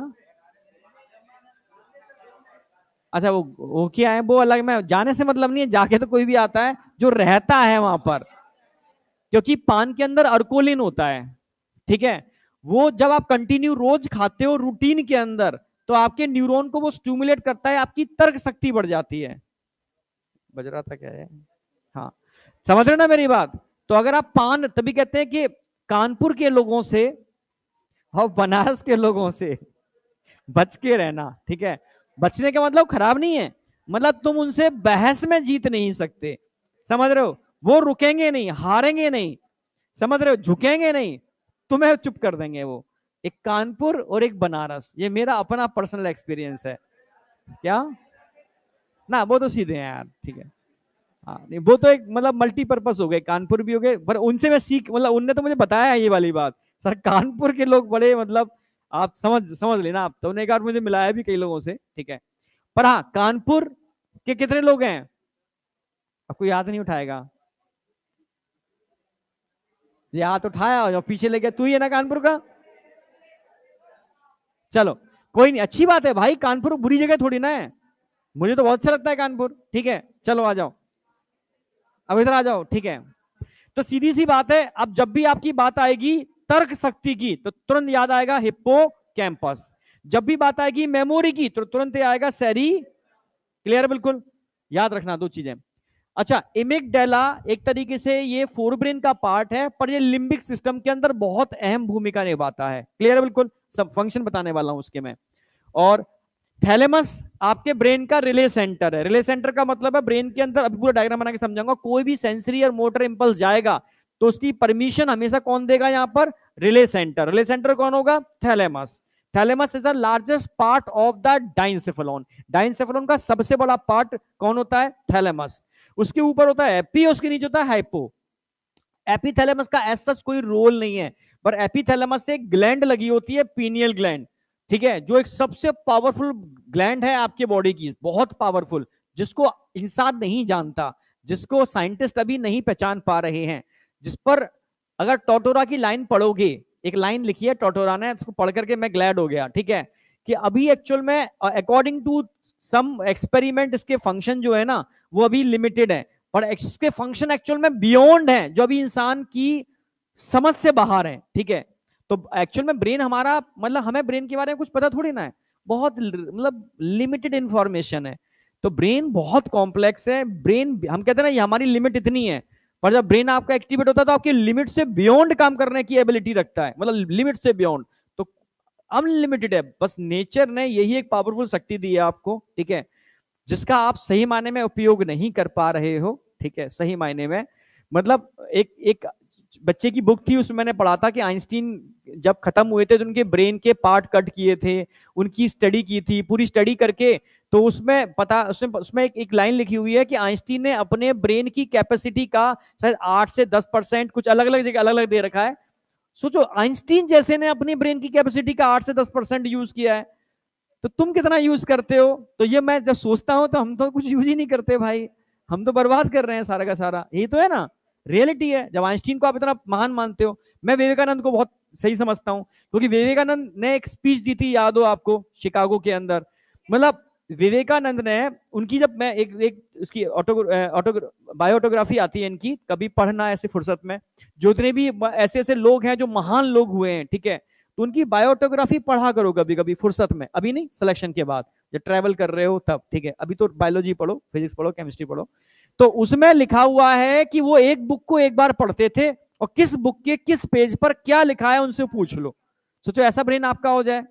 अच्छा, वो क्या है, वो अलग, में जाने से मतलब नहीं है, जाके तो कोई भी आता है, जो रहता है वहां पर, क्योंकि पान के अंदर अर्कोलिन होता है। ठीक है। वो जब आप कंटिन्यू रोज खाते हो रूटीन के अंदर, तो आपके न्यूरॉन को वो स्टिमुलेट करता है, आपकी तर्क शक्ति बढ़ जाती है। बज रहा था क्या है? हाँ, समझ रहे हो ना मेरी बात? तो अगर आप पान, तभी कहते हैं कि कानपुर के लोगों से और बनारस के लोगों से बच के रहना। ठीक है। बचने का मतलब खराब नहीं है, मतलब तुम उनसे बहस में जीत नहीं सकते। समझ रहे हो? वो रुकेंगे नहीं, हारेंगे नहीं। समझ रहे हो? झुकेंगे नहीं, तुम्हें चुप कर देंगे वो। एक कानपुर और एक बनारस, ये मेरा अपना पर्सनल एक्सपीरियंस है। क्या? ना, वो तो सीधे हैं यार, ठीक है। हाँ, नहीं वो तो एक मतलब मल्टीपर्पज हो गए, कानपुर भी हो गए, पर उनसे मैं सीख, मतलब उनने तो मुझे बताया है ये वाली बात। सर कानपुर के लोग बड़े मतलब, आप समझ समझ लेना आप तो, एक बार मुझे मिलाया भी कई लोगों से। ठीक है। पर हाँ, कानपुर के कितने लोग हैं? आपको याद नहीं उठाएगा? याद उठाया और पीछे ले गया, तू ही है ना कानपुर का? चलो, कोई नहीं, अच्छी बात है भाई, कानपुर बुरी जगह थोड़ी ना है। मुझे तो बहुत अच्छा लगता है कानपुर। ठीक है, चलो आ जाओ, अब इधर आ जाओ। ठीक है। तो सीधी सी बात है, अब जब भी आपकी बात आएगी तर्क शक्ति की, तो तुरंत याद आएगा हिप्पो कैंपस। जब भी बात आएगी मेमोरी की, तो तुरंत आएगा सेरी। क्लियर? बिल्कुल, याद रखना दो चीजें। अच्छा, इमिगडेला एक तरीके से ये फोरब्रेन का पार्ट है, पर ये लिम्बिक सिस्टम के अंदर बहुत अहम भूमिका निभाता है। क्लियर है? बिल्कुल, सब फंक्शन बताने वाला हूं उसके में। और थैलेमस आपके ब्रेन का रिले सेंटर है। रिले सेंटर का मतलब है ब्रेन के अंदर, अभी पूरा डायग्राम बना के समझाऊंगा, कोई भी सेंसरी और मोटर इंपल्स जाएगा तो उसकी परमिशन हमेशा कौन देगा यहां पर? Relay centre. रिले सेंटर कौन होगा? Thalamus. Thalamus is the largest part of the diencephalon. Diencephalon का सबसे बड़ा पार्ट कौन होता है? थैलेमस। उसके ऊपर होता है एपी, उसके नीचे होता है हाइपो। एपीथैलेमस का ऐसा कोई रोल नहीं है, पर एपीथैलेमस से एक ग्लैंड लगी होती है, पीनियल ग्लैंड। ठीक है, जो एक सबसे पावरफुल ग्लैंड है आपके बॉडी की, बहुत पावरफुल, जिसको इंसान नहीं जानता, जिसको साइंटिस्ट अभी नहीं पहचान पा रहे हैं, जिस पर अगर टोटोरा की लाइन पढ़ोगे, एक लाइन लिखी है टोटोरा ने, उसको पढ़ करके मैं ग्लैड हो गया। ठीक है, कि अभी एक्चुअल में अकॉर्डिंग टू सम एक्सपेरिमेंट इसके फंक्शन जो है ना, वो अभी लिमिटेड है, पर इसके फंक्शन एक्चुअल में बियॉन्ड है, जो अभी इंसान की समझ से बाहर है। ठीक है। तो एक्चुअल में ब्रेन हमारा, मतलब हमें ब्रेन के बारे में कुछ पता थोड़ी ना है, बहुत मतलब लिमिटेड इंफॉर्मेशन है। तो ब्रेन बहुत कॉम्प्लेक्स है। ब्रेन, हम कहते हैं ना ये हमारी लिमिट इतनी है, पर जब ब्रेन आपका एक्टिवेट होता है तो आपकी लिमिट से बियॉन्ड काम करने की एबिलिटी रखता है, मतलब लिमिट से बियॉन्ड। तो अनलिमिटेड है, बस नेचर ने यही एक पावरफुल शक्ति दी है आपको। ठीक है, जिसका आप सही मायने में उपयोग नहीं कर पा रहे हो। ठीक है, सही मायने में, मतलब एक एक बच्चे की बुक थी, उसमें मैंने पढ़ा था कि आइंस्टीन जब खत्म हुए थे तो उनके ब्रेन के पार्ट कट किए थे, उनकी स्टडी की थी, पूरी स्टडी करके, तो उसमें पता, उसमें एक लाइन लिखी हुई है कि आइंस्टीन ने अपने ब्रेन की कैपेसिटी का शायद 8 से 10%, कुछ अलग अलग जगह अलग अलग दे रखा है। सोचो, आइंस्टीन जैसे ने अपनी ब्रेन की कैपेसिटी का 8 से 10% यूज किया है, तो तुम कितना यूज करते हो? तो ये मैं जब सोचता हूं तो हम तो कुछ यूज ही नहीं करते भाई, हम तो बर्बाद कर रहे हैं सारा का सारा, यही तो है ना। रियलिटी है। जब आइंस्टीन को आप इतना महान मानते हो, मैं विवेकानंद को बहुत सही समझता हूं, क्योंकि विवेकानंद ने एक स्पीच दी थी, याद हो आपको, शिकागो के अंदर। मतलब विवेकानंद ने उनकी, जब मैं एक उसकी बायोटोग्राफी आती है इनकी, कभी पढ़ना ऐसे फुर्सत में, जितने भी ऐसे ऐसे लोग हैं जो महान लोग हुए हैं, ठीक है, तो उनकी बायोटोग्राफी पढ़ा करो कभी कभी फुर्सत में, अभी नहीं, सिलेक्शन के बाद जब ट्रैवल कर रहे हो तब, ठीक है, अभी तो बायोलॉजी पढ़ो, फिजिक्स पढ़ो, केमिस्ट्री पढ़ो। तो उसमें लिखा हुआ है कि वो एक बुक को एक बार पढ़ते थे, और किस बुक के किस पेज पर क्या लिखा है उनसे पूछ लो। सोचो ऐसा ब्रेन आपका हो जाए,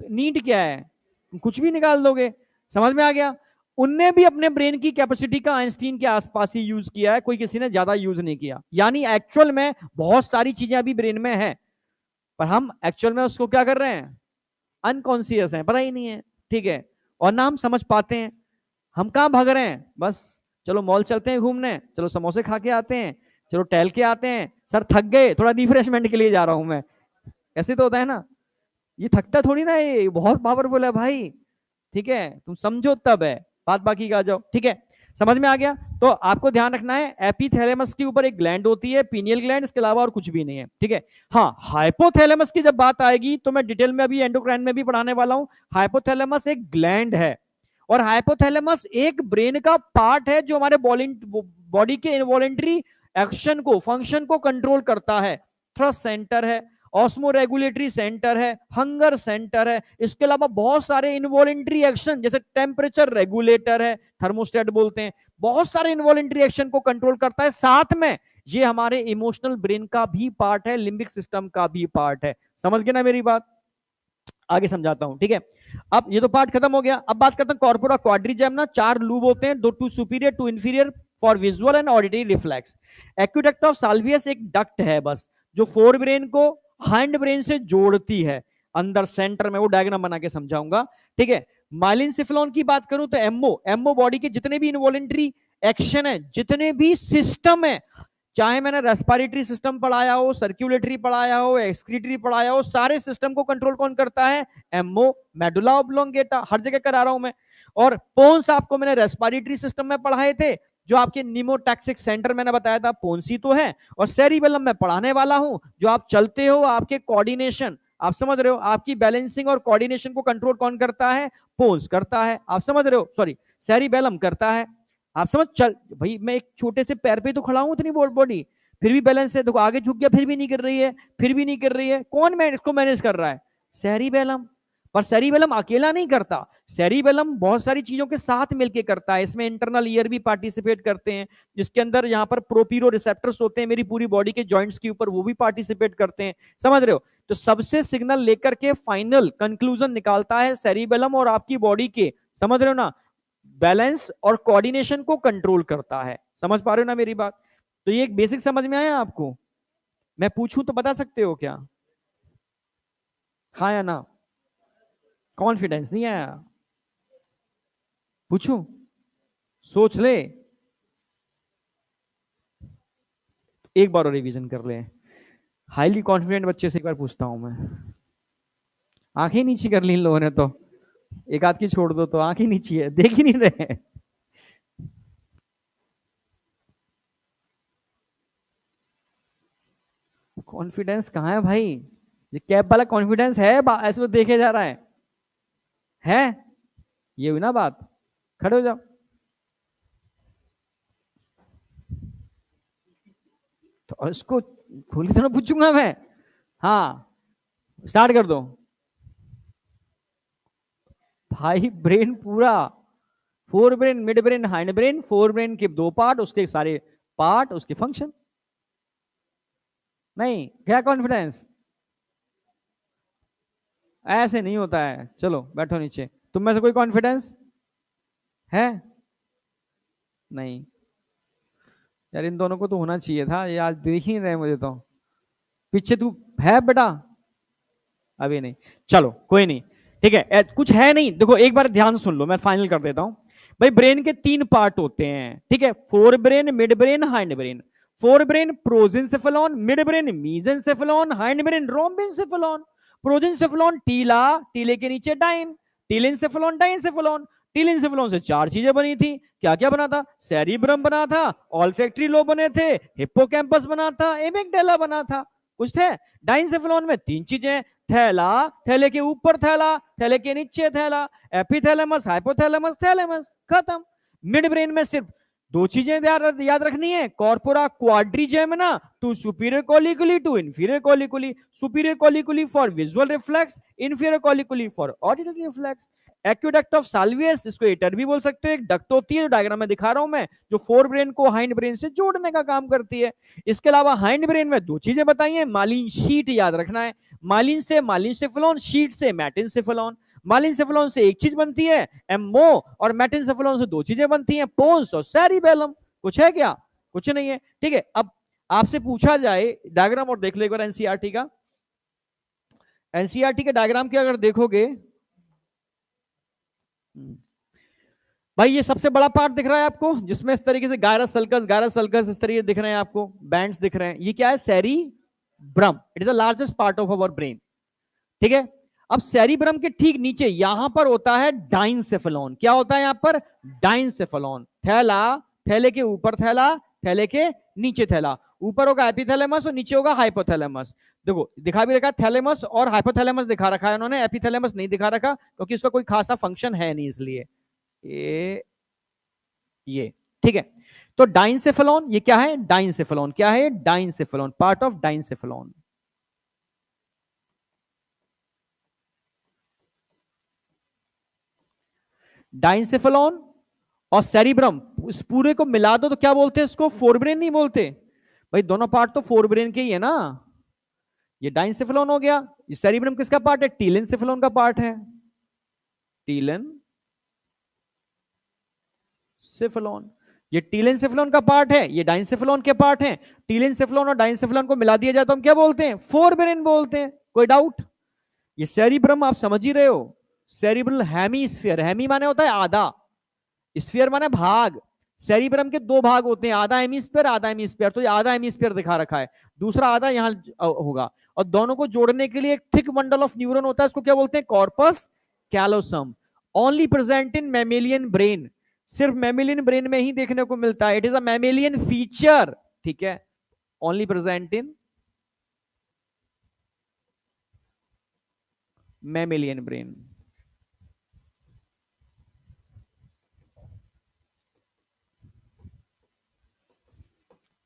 नीट क्या है, कुछ भी निकाल दोगे। समझ में आ गया। उनने भी अपने ब्रेन की कैपेसिटी का आइंस्टीन के आसपास ही यूज किया है, कोई किसी ने ज्यादा यूज नहीं किया। यानी एक्चुअल में बहुत सारी चीजें अभी ब्रेन में है, पर हम एक्चुअल में उसको क्या कर रहे हैं, अनकॉन्सियस है, पता ही नहीं है, ठीक है। और ना हम समझ पाते हैं, हम कहां भाग रहे हैं, बस चलो मॉल चलते हैं घूमने, चलो समोसे खा के आते हैं, चलो टहल के आते हैं, सर थक गए, थोड़ा रिफ्रेशमेंट के लिए जा रहा हूं मैं, ऐसे तो होता है ना। ये थकता थोड़ी ना, ये बहुत पावरफुल है भाई, ठीक है, तुम समझो तब है बात, बाकी का जाओ, ठीक है। समझ में आ गया। तो आपको ध्यान रखना है, एपीथैलेमस के ऊपर एक ग्लैंड होती है, पीनियल ग्लैंड, इसके अलावा और कुछ भी नहीं है, ठीक है। हाँ, हाइपोथैलेमस की जब बात आएगी तो मैं डिटेल में अभी एंडोक्राइन में भी पढ़ाने वाला हूं। हाइपोथैलेमस एक ग्लैंड है, और हाइपोथैलेमस एक ब्रेन का पार्ट है जो हमारे बॉडी के इनवॉलेंट्री एक्शन को, फंक्शन को कंट्रोल करता है। थ्रस्ट सेंटर है, ऑस्मो रेगुलेटरी सेंटर है, हंगर सेंटर है, इसके अलावा बहुत सारे इनवॉलेंट्री एक्शन, जैसे टेम्परेचर रेगुलेटर है, थर्मोस्टेट बोलते हैं, बहुत सारे इनवॉलेंट्री एक्शन को कंट्रोल करता है। साथ में ये हमारे इमोशनल ब्रेन का भी पार्ट है, लिम्बिक सिस्टम का भी पार्ट है। समझ गए ना मेरी बात, आगे समझाता हूं, ठीक है। अब ये तो पार्ट खत्म हो गया। अब बात करते हैं कॉर्पोरा क्वाड्रिजेम ना, 4 लूब होते हैं, दो two superior two inferior for visual and auditory reflex. Aqueduct of Sylvius एक डक्ट है बस, जो फोर ब्रेन को हैंड ब्रेन से जोड़ती है, अंदर सेंटर में, वो डायग्राम बना के समझाऊंगा, ठीक है। माइलिनसिफेलॉन की बात करूं तो एमओ बॉडी के जितने भी इनवॉलेंट्री एक्शन है, जितने भी सिस्टम है, चाहे मैंने रेस्पिरेटरी सिस्टम पढ़ाया हो, सर्कुलेटरी पढ़ाया हो, एक्सक्रीटरी पढ़ाया हो, सारे सिस्टम को कंट्रोल कौन करता है, एमओ, मेडुला ऑब्लोंगेटा, हर जगह करा रहा हूं मैं। और पोन्स आपको मैंने रेस्पिरेटरी सिस्टम में पढ़ाए थे, जो आपके निमोटैक्सिक सेंटर मैंने बताया था, पोन्सी तो है, और सेरिबेलम में पढ़ाने वाला हूं, जो आप चलते हो, आपके कोऑर्डिनेशन, आप समझ रहे हो, आपकी बैलेंसिंग और कोऑर्डिनेशन को कंट्रोल कौन करता है, पोन्स करता है, आप समझ रहे हो, सॉरी सेरिबेलम करता है। आप समझ, चल भाई मैं एक छोटे से पैर पे तो खड़ा हूं, इतनी बॉडी फिर भी बैलेंस है, देखो आगे झुक गया फिर भी नहीं कर रही है, फिर भी नहीं कर रही है, कौन मैं इसको मैनेज कर रहा है, सेरिबेलम। पर सेरिबेलम अकेला नहीं करता, सेरिबेलम बहुत सारी चीजों के साथ मिलकर करता है, इसमें इंटरनल ईयर भी पार्टिसिपेट करते हैं, जिसके अंदर यहाँ पर प्रोपीरो रिसेप्टर्स होते हैं मेरी पूरी बॉडी के जॉइंट्स के ऊपर, वो भी पार्टिसिपेट करते हैं, समझ रहे हो। तो सबसे सिग्नल लेकर के फाइनल कंक्लूजन निकालता है सेरिबेलम, और आपकी बॉडी के, समझ रहे हो ना, बैलेंस और कोऑर्डिनेशन को कंट्रोल करता है। समझ पा रहे हो ना मेरी बात। तो ये एक बेसिक समझ में आया आपको, मैं पूछूं तो बता सकते हो क्या, हाँ या ना, कॉन्फिडेंस नहीं आया, पूछूं, सोच ले, एक बार और रिवीजन कर ले। हाईली कॉन्फिडेंट बच्चे से एक बार पूछता हूं मैं, आंखें नीची कर ली इन लोगों ने तो, एक आध की छोड़ दो तो आंखें नीची है, देख ही नहीं रहे। कॉन्फिडेंस कहाँ है भाई, ये कैप वाला कॉन्फिडेंस है, ऐसे वो देखे जा रहा है ये हुई ना बात, खड़े हो जाओ। तो इसको खोल के थोड़ा पूछूंगा मैं, हाँ स्टार्ट कर दो भाई। ब्रेन पूरा, fore brain, midbrain, hind brain, fore brain के दो पार्ट, उसके सारे पार्ट, उसके फंक्शन, नहीं क्या कॉन्फिडेंस, ऐसे नहीं होता है। चलो बैठो नीचे, तुम में से कोई कॉन्फिडेंस है, नहीं यार, इन दोनों को तो होना चाहिए था, ये आज देख ही नहीं रहे मुझे तो, पीछे तू है बेटा, अभी नहीं, चलो कोई नहीं, ठीक है, कुछ है नहीं। देखो एक बार ध्यान सुन लो, मैं फाइनल कर देता हूं भाई। ब्रेन के 3 पार्ट होते हैं, ठीक है, forebrain, midbrain, hind brain. Forebrain prosencephalon, midbrain mesencephalon, hindbrain rhombencephalon. Prosencephalon टीला, टीले के नीचे डाइन, टीलेंसेफेलॉन, डाइंसेफेलॉन। टीलेंसेफेलॉन से 4 चीजें बनी थी। क्या क्या बना था? सेरिब्रम बना था, ऑल्फैक्टरी लोब बने थे, हिप्पोकैम्पस बना था, एमिगडाला बना था। कुछ थे? डाइंसेफेलॉन में 3 चीजें, थैला, थैले के ऊपर थैला, थैले के नीचे थैला, एपिथैलेमस, हाइपोथैलेमस, थैलेमस, खत्म। मिड ब्रेन में सिर्फ 2 चीजें याद रखनी है, corpora quadrigemina two superior colliculi two inferior colliculi, superior colliculi for visual reflex, inferior colliculi for auditory reflex. Aqueduct of Sylvius, इसको एटर भी बोल सकते हो, एक डक्ट होती है जो डायग्राम में दिखा रहा हूं मैं, जो फोर ब्रेन को हाइंड ब्रेन से जोड़ने का काम करती है। इसके अलावा हाइंड ब्रेन में 2 चीजें बताई है, मालिन शीट याद रखना है, मालिन से मालिनसेफेलॉन, शीट से मैटिनसेफेलॉन। मालिनसेफेलॉन से एक चीज बनती है एमो, और मैटिनसेफेलॉन से 2 चीजें बनती हैं, पोन्स और सेरिबेलम। कुछ है क्या? कुछ नहीं है। ठीक है, अब आपसे पूछा जाए डायग्राम और देख लो एक बार एनसीईआरटी का। एनसीईआरटी के डायग्राम के अगर देखोगे, भाई ये सबसे बड़ा पार्ट दिख रहा है आपको, जिसमें इस तरीके से गायरस सल्कस इस तरीके दिख रहे हैं आपको, बैंड्स दिख रहे हैं, ये क्या है? Cerebrum. It is the largest part of our brain. ठीक है, अब सेरिब्रम के ठीक नीचे यहां पर होता है डाइंसेफेलॉन। क्या होता है यहां पर? डाइंसेफेलॉन। थैला, थैले के ऊपर थैला, थैले के नीचे थैला, ऊपर होगा एपिथैलेमस और नीचे होगा हाइपोथैलेमस। देखो दिखा भी रखा, थैलेमस और हाइपोथैलेमस दिखा रखा है उन्होंने, एपिथैलेमस नहीं दिखा रखा क्योंकि इसका कोई खासा फंक्शन है नहीं, इसलिए ये ठीक है। तो डाइंसेफेलॉन ये क्या है? डाइंसेफेलॉन क्या है? डाइंसेफेलॉन, पार्ट ऑफ डाइंसेफेलॉन। डाइंसेफेलॉन और सेरिब्रम, इस पूरे को मिला दो तो क्या बोलते हैं इसको? फोरब्रेन नहीं बोलते भाई, दोनों पार्ट तो फोरब्रेन के ही है ना। ये डाइंसेफेलॉन हो गया, ये सेरिब्रम किसका पार्ट है? टीलेंसेफेलॉन का पार्ट है, टीलेंसेफेलॉन। ये टीलेंसेफेलॉन का पार्ट है, ये डाइंसेफेलॉन के पार्ट है। टीलेंसेफेलॉन और डाइंसेफेलॉन को मिला दिया जाए तो हम क्या बोलते हैं? फोरब्रेन बोलते हैं। कोई डाउट? ये सेरिब्रम आप समझ ही रहे हो, सेरिब्रल हेमीस्फीयर, हेमी माने होता है आधा, स्फीयर माने भाग। सेरिब्रम के 2 भाग होते हैं, आधा हेमीस्फीयर आधा हेमीस्फीयर, तो ये आधा हेमीस्फीयर दिखा रखा है, दूसरा आधा यहां होगा, और दोनों को जोड़ने के लिए एक थिक बंडल ऑफ न्यूरॉन होता है, इसको क्या बोलते हैं? Corpus callosum. ओनली प्रेजेंट इन मैमेलियन ब्रेन, सिर्फ मैमेलियन ब्रेन में ही देखने को मिलता है, it is a mammalian feature. ठीक है, ओनली प्रेजेंट इन मैमेलियन ब्रेन।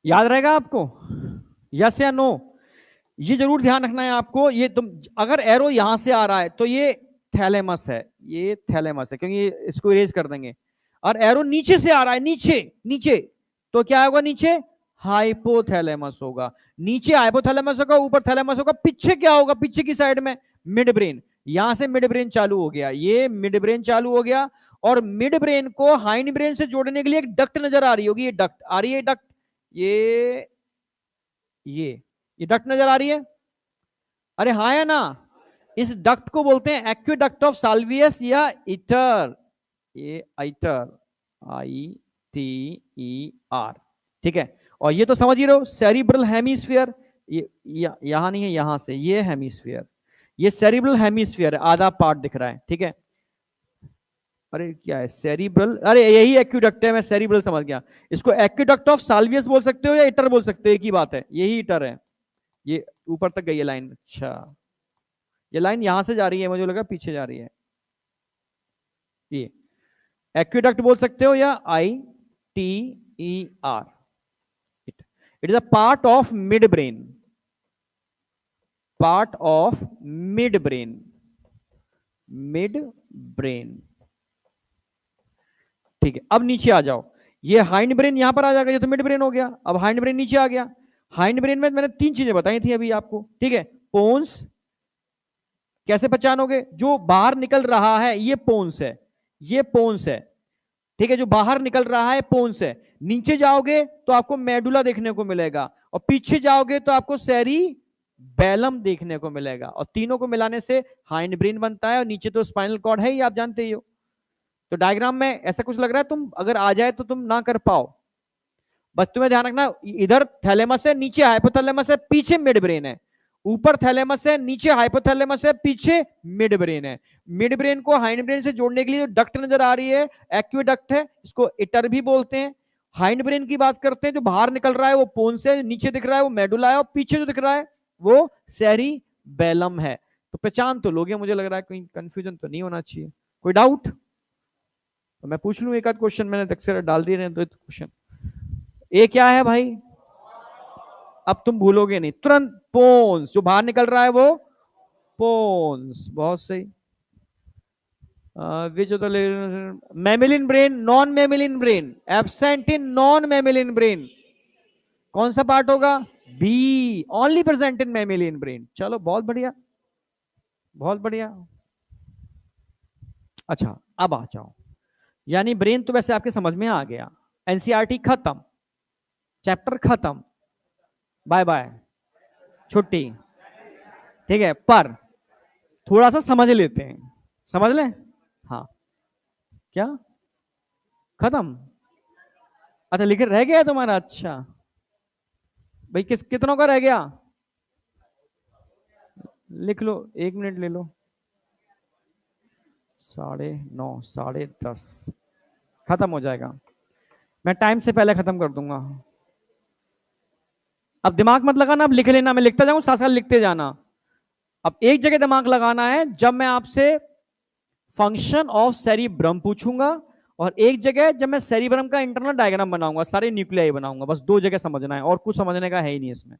याद रहेगा आपको? यस या नो? ये जरूर ध्यान रखना है आपको। ये तुम अगर एरो यहां से आ रहा है तो ये थैलेमस है, ये थैलेमस है, क्योंकि इसको इरेज कर देंगे। और एरो नीचे से आ रहा है, नीचे नीचे, तो क्या होगा? नीचे हाइपोथैलेमस होगा, नीचे हाइपोथैलेमस होगा, ऊपर थैलेमस होगा। पीछे क्या होगा? पीछे की साइड में मिड ब्रेन। यहां से मिड ब्रेन चालू हो गया, ये मिड ब्रेन चालू हो गया, और मिड ब्रेन को हाइंड ब्रेन से जोड़ने के लिए एक डक्ट नजर आ रही होगी, ये डक्ट आ रही है, डक्ट ये ये डक्ट नजर आ रही है। अरे हाँ है ना, इस डक्ट को बोलते हैं एक्विडक्ट ऑफ साल्वियस या इटर, ये आइटर, ITER। ठीक है, और ये तो समझ ही रहे हो, सेरिब्रल हेमीस्फीयर, ये यहां नहीं है, यहां से ये हेमीस्फीयर, ये सेरिब्रल हेमीस्फीयर है, आधा पार्ट दिख रहा है। ठीक है, अरे क्या है सेरिब्रल? अरे यही एक्विडक्ट है, मैं सेरिब्रल समझ गया। इसको एक्विडक्ट ऑफ साल्वियस बोल सकते हो या इटर बोल सकते हो, एक ही बात है, यही इटर है। ये ऊपर तक गई है लाइन। अच्छा, ये लाइन यहां से जा रही है, मुझे लगा पीछे जा रही है। ये एक्विडक्ट बोल सकते हो या ITER। It is a part of mid brain, part of mid brain, mid brain. ठीक है, अब नीचे आ जाओ, ये हाइंड ब्रेन यहां पर आ जाएगा, ये तो मिड ब्रेन हो गया। अब हाइंड ब्रेन नीचे आ गया। हाइंड ब्रेन में मैंने 3 चीजें बताई थी अभी आपको। ठीक है, पोन्स कैसे पहचानोगे? जो बाहर निकल रहा है ये पोन्स है, ये पोन्स है। ठीक है, जो बाहर निकल रहा है पोन्स है। नीचे जाओगे तो आपको मेडुला देखने को मिलेगा, और पीछे जाओगे तो आपको सेरिबेलम देखने को मिलेगा, और तीनों को मिलाने से हाइंड ब्रेन बनता है, और नीचे तो स्पाइनल कॉर्ड है ही, आप जानते ही हो। तो डायग्राम में ऐसा कुछ लग रहा है, तुम अगर आ जाए तो तुम ना कर पाओ, बस तुम्हें ध्यान रखना, इधर थैलेमस है, नीचे हाइपोथैलेमस है, पीछे मिड ब्रेन है, ऊपर थैलेमस है, नीचे हाइपोथैलेमस है, पीछे मिड ब्रेन है। मिड ब्रेन को हाइंड ब्रेन से जोड़ने के लिए जो डक्ट नजर आ रही है एक्विडक्ट है, इसको इटर भी बोलते हैं। हाइंड ब्रेन की बात करते हैं, जो बाहर निकल रहा है वो पोन से, नीचे दिख रहा है वो मेडुला है, और पीछे जो दिख रहा है वो सेरी बेलम है। तो पहचान तो लोगे, मुझे लग रहा है कोई कंफ्यूजन तो नहीं होना चाहिए। कोई डाउट? तो मैं पूछ लूं एक आध क्वेश्चन, मैंने अक्सर डाल दिए हैं तो क्वेश्चन। ए क्या है भाई? अब तुम भूलोगे नहीं तुरंत, पोन्स, जो बाहर निकल रहा है वो पोन्स, बहुत सही। Which of the mammalian brain, non mammalian brain, absent in non mammalian brain, कौन सा पार्ट होगा? B, only present in mammalian brain. चलो बहुत बढ़िया, बहुत बढ़िया। अच्छा अब आ जाओ, यानी ब्रेन तो वैसे आपके समझ में आ गया, एनसीईआरटी खत्म, चैप्टर खत्म, बाय बाय, छुट्टी। ठीक है, पर थोड़ा सा समझ लेते हैं, समझ लें? हाँ। क्या खत्म? अच्छा लिख रह गया तुम्हारा, अच्छा भाई, कितनों का रह गया? लिख लो, 1 मिनट ले लो। 9:30, 10:30 खत्म हो जाएगा, मैं टाइम से पहले खत्म कर दूंगा। अब दिमाग मत लगाना, अब लिख लेना, मैं लिखता जाऊं, साथ साथ लिखते जाना। अब एक जगह दिमाग लगाना है, जब मैं आपसे फंक्शन ऑफ सेरिब्रम पूछूंगा, और एक जगह जब मैं सेरिब्रम का इंटरनल डायग्राम बनाऊंगा, सारे न्यूक्लियाई बनाऊंगा, बस 2 जगह समझना है, और कुछ समझने का है ही नहीं इसमें।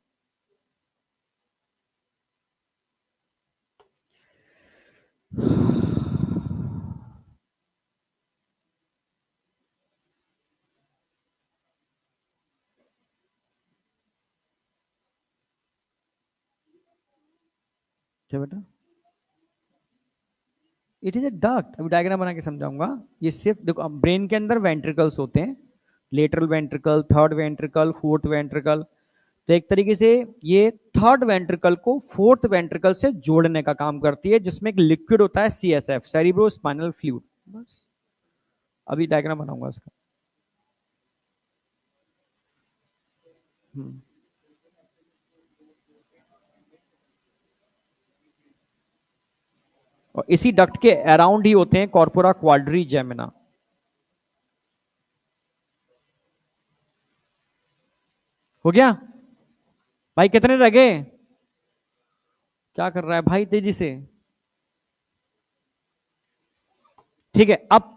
क्या बेटा? इट इज ए डक्ट, अभी डायग्राम बना के समझाऊंगा। ये सिर्फ देखो, ब्रेन के अंदर वेंट्रिकल्स होते हैं, lateral ventricle, third ventricle, fourth ventricle. तो एक तरीके से ये थर्ड वेंट्रिकल को फोर्थ वेंट्रिकल से जोड़ने का काम करती है, जिसमें एक लिक्विड होता है सीएसएफ, सेरिब्रो स्पाइनल फ्लूइड। बस अभी डायग्राम बनाऊंगा इसका। हम्म। और इसी डक्ट के अराउंड ही होते हैं कॉर्पोरा क्वाड्री जेमिना। हो गया भाई? कितने रह गए? क्या कर रहा है भाई तेजी से? ठीक है, अब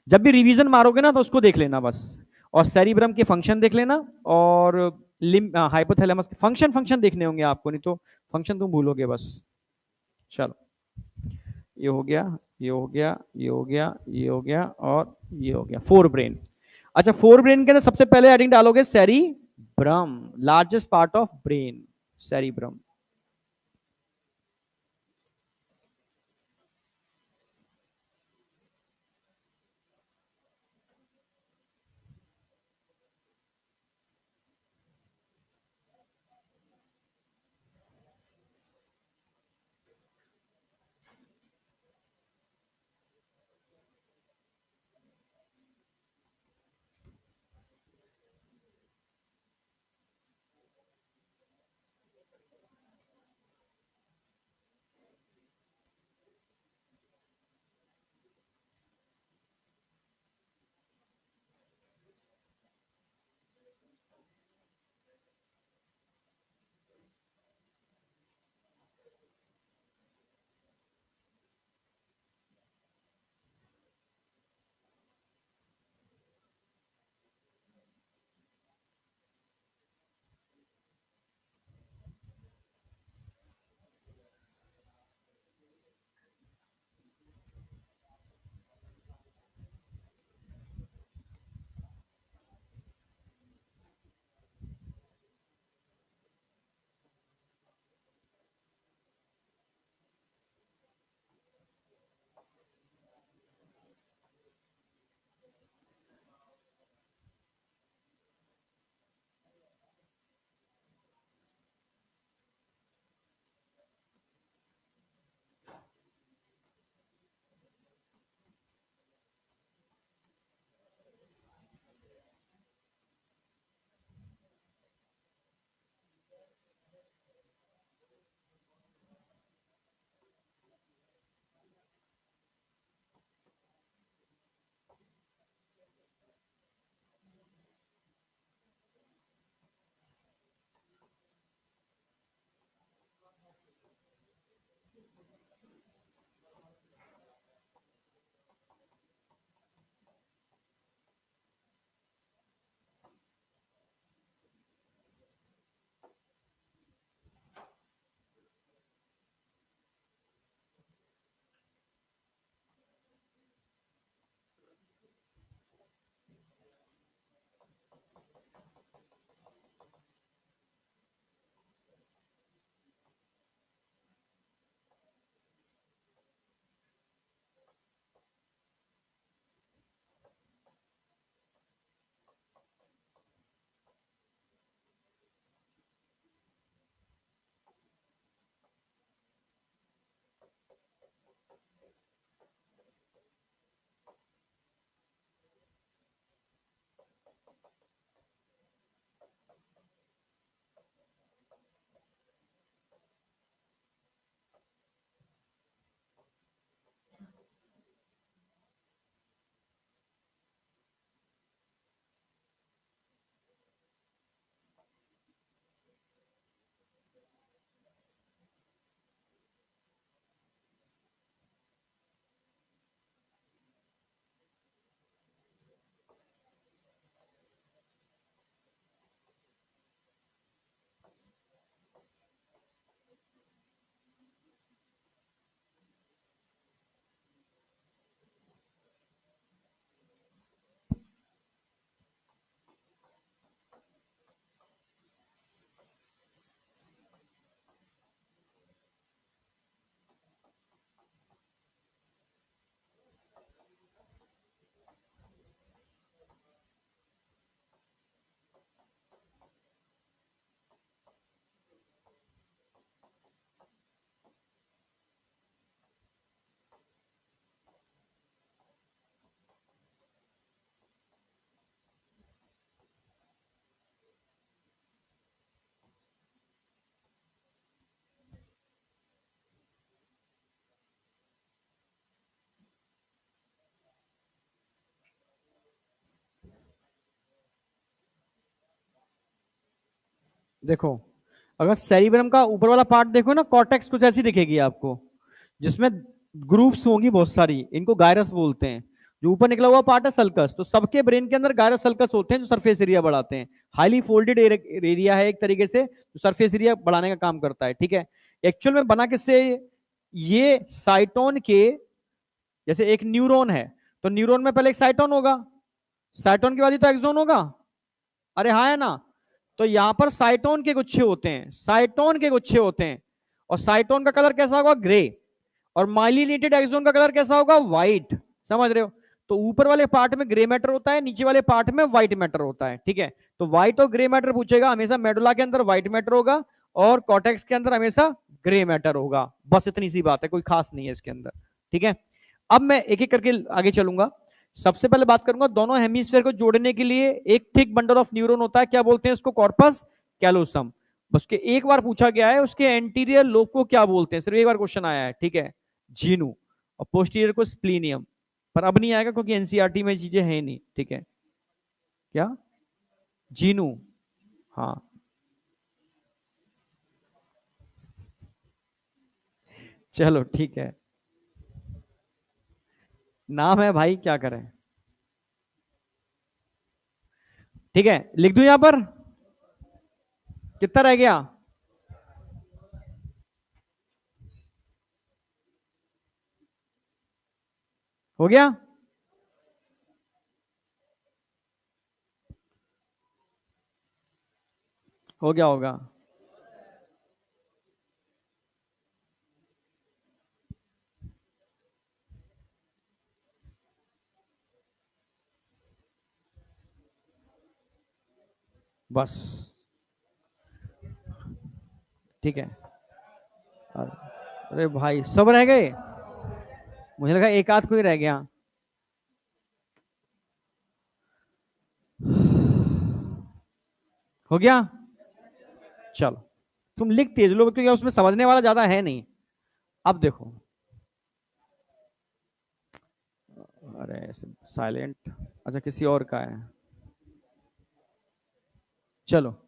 जब भी रिवीजन मारोगे ना तो उसको देख लेना बस, और सेरिब्रम के फंक्शन देख लेना, और लिम हाइपोथैलेमस के फंक्शन, फंक्शन देखने होंगे आपको, नहीं तो फंक्शन तुम भूलोगे बस। चलो, ये हो गया, ये हो गया, ये हो गया, ये हो गया, और ये हो गया फोर ब्रेन। अच्छा, फोर ब्रेन के अंदर सबसे पहले हेडिंग डालोगे cerebrum, largest part of brain, cerebrum. देखो, अगर सेरिब्रम का ऊपर वाला पार्ट देखो ना, कॉर्टेक्स कुछ ऐसी दिखेगी आपको, जिसमें ग्रुप्स होंगी बहुत सारी, इनको गायरस बोलते हैं। जो ऊपर निकला हुआ पार्ट है सल्कस। तो सबके ब्रेन के अंदर गायरस सल्कस होते हैं जो सरफेस एरिया बढ़ाते हैं। हाईली फोल्डेड एरिया है एक तरीके से, जो सरफेस एरिया बढ़ाने का काम करता है, ठीक है। एक्चुअल में बना किससे ये साइटोन के, जैसे एक न्यूरॉन है, तो न्यूरॉन में पहले एक साइटोन होगा, साइटोन के बाद ही तो एक्सोन होगा। अरे हाँ है ना। तो यहां पर साइटोन के गुच्छे होते हैं, साइटोन के गुच्छे होते हैं। और साइटोन का कलर कैसा होगा? ग्रे। और माइलिनेटेड एक्सोन का कलर कैसा होगा? व्हाइट। समझ रहे हो? तो ऊपर वाले पार्ट में ग्रे मैटर होता है, नीचे वाले पार्ट में व्हाइट मैटर होता है, ठीक है। तो व्हाइट और ग्रे मैटर पूछेगा, हमेशा मेडुला के अंदर व्हाइट मैटर होगा और कॉर्टेक्स के अंदर हमेशा ग्रे मैटर होगा। बस इतनी सी बात है, कोई खास नहीं है इसके अंदर, ठीक है। अब मैं एक एक करके आगे चलूंगा। सबसे पहले बात करूंगा दोनों हेमिस्फीयर को जोड़ने के लिए एक थिक बंडल ऑफ न्यूरॉन होता है, क्या बोलते हैं उसको? Corpus callosum. उसके एक बार पूछा गया है, उसके एंटीरियर लोब को क्या बोलते हैं, सिर्फ एक बार क्वेश्चन आया है, ठीक है। जीनू। और पोस्टीरियर को स्प्लीनियम। पर अब नहीं आएगा क्योंकि एनसीईआरटी में चीजें हैं नहीं, ठीक है। क्या? जीनू। हाँ। चलो ठीक है। नाम है भाई, क्या करें। ठीक है, लिख दूं यहां पर? कितना रह गया? हो गया? हो गया होगा। बस। ठीक है। अरे भाई सब रह गए? मुझे लगा एक आध कोई रह गया। हो गया? चलो। तुम लिख तेज लो क्योंकि उसमें समझने वाला ज्यादा है नहीं। अब देखो। अरे साइलेंट। अच्छा, किसी और का है। चलो।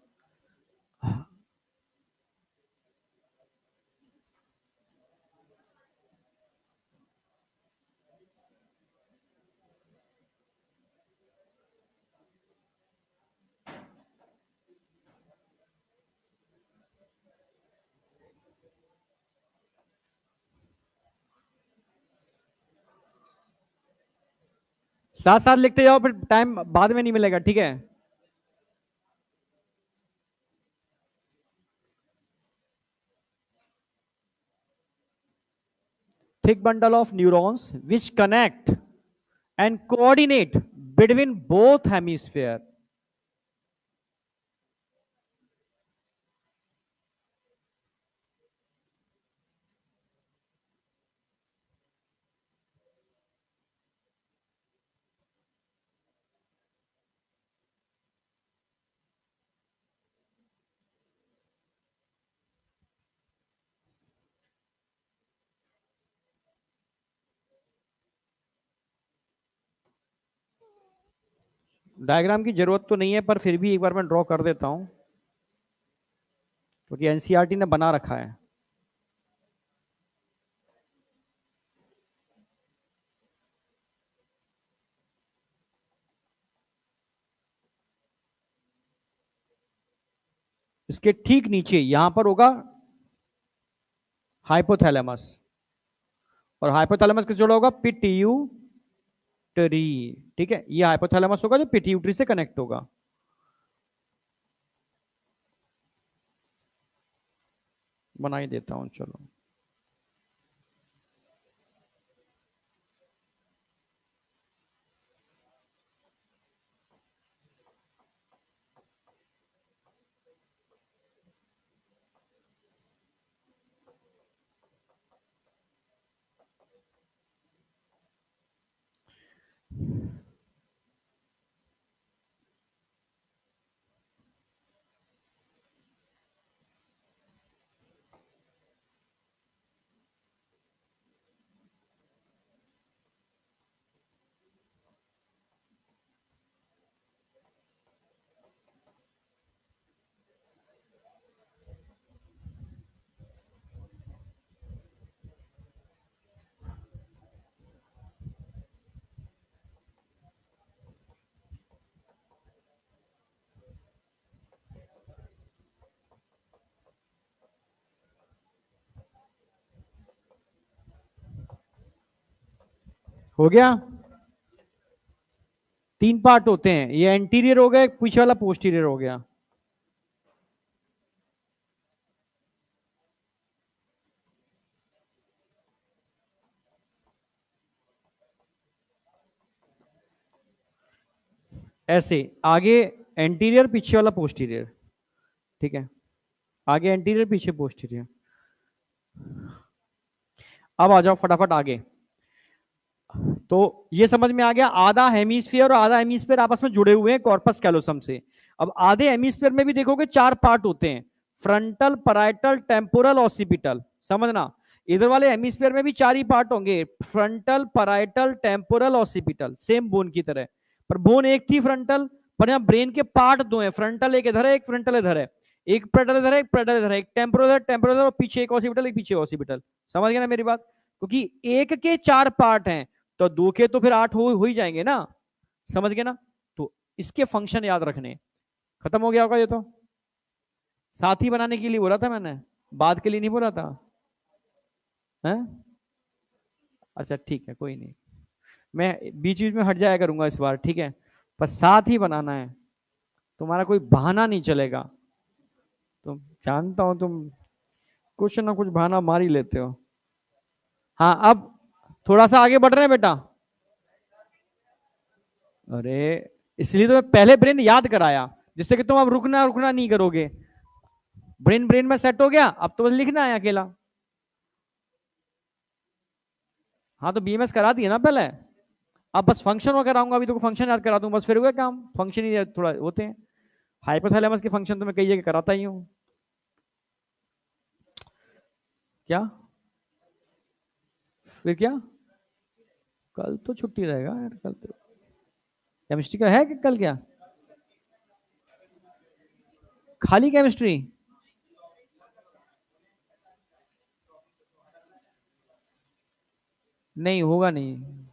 साथ साथ लिखते जाओ, फिर टाइम बाद में नहीं मिलेगा, ठीक है। Thick bundle of neurons which connect and coordinate between both hemisphere. Diagram की जरूरत तो नहीं है, पर फिर भी एक बार मैं ड्रॉ कर देता हूं क्योंकि एनसीईआरटी ने बना रखा है। इसके ठीक नीचे यहां पर होगा हाइपोथैलेमस। और हाइपोथैलेमस किस जुड़ा होगा? पिट्यूटरी। ठीक है, ये हाइपोथैलेमस होगा जो पिट्यूटरी से कनेक्ट होगा। बना ही देता हूं, चलो। हो गया। तीन पार्ट होते हैं, ये एंटीरियर हो गया, पीछे वाला पोस्टीरियर हो गया। ऐसे आगे एंटीरियर, पीछे वाला पोस्टीरियर। ठीक है, आगे एंटीरियर, पीछे पोस्टीरियर। अब आ जाओ फटाफट आगे। तो ये समझ में आ गया, आधा हेमिस्फीयर और आधा हेमिस्फीयर आपस में जुड़े हुए हैं कॉर्पस कैलोसम से। अब आधे हेमिस्फीयर में भी देखोगे चार पार्ट होते हैं, फ्रंटल, पैराइटल, टेम्पोरल, ऑसिपिटल। समझना, इधर वाले हेमिस्फीयर में भी चार ही पार्ट होंगे, frontal, parietal, temporal, occipital, same bone की तरह। पर बोन एक थी फ्रंटल, पर यहाँ ब्रेन के पार्ट दो हैं, फ्रंटल एक इधर है, एक फ्रंटल इधर है, एक पैराइटल इधर है, एक पैराइटल इधर है, एक टेम्पोरल इधर, टेम्पोरल इधर, और पीछे एक ऑसिपिटल, एक पीछे ऑसिपिटल। समझ गया ना मेरी बात? क्योंकि एक के चार पार्ट हैं, तो दो के तो फिर आठ हो ही जाएंगे ना। समझ गए ना? तो इसके फंक्शन याद रखने। खत्म हो गया होगा ये तो। साथी बनाने के लिए बोला था मैंने, बाद के लिए नहीं बोला था। है? अच्छा ठीक है, कोई नहीं, मैं बीच बीच में हट जाया करूंगा इस बार, ठीक है। पर साथ ही बनाना है, तुम्हारा कोई बहाना नहीं चलेगा। तुम, जानता हूं तुम कुछ ना कुछ बहाना मार ही लेते हो। हाँ, अब थोड़ा सा आगे बढ़ रहे हैं बेटा। अरे, इसलिए तो मैं पहले ब्रेन याद कराया, जिससे कि तुम अब रुकना रुकना नहीं करोगे। ब्रेन ब्रेन में सेट हो गया, अब तो बस लिखना है अकेला। हाँ, तो बीएमएस करा दिया ना पहले, अब बस फंक्शन वगैरह कराऊंगा, अभी तो फंक्शन याद करा दूं बस, फिर हुआ काम। फंक्शन ही थोड़ा होते हैं, हाइपोथैलेमस के फंक्शन तो मैं कई जगह कराता ही हूँ। क्या? फिर क्या? कल तो छुट्टी रहेगा यार, कल तो केमिस्ट्री का है कि कल क्या? खाली केमिस्ट्री? नहीं होगा नहीं।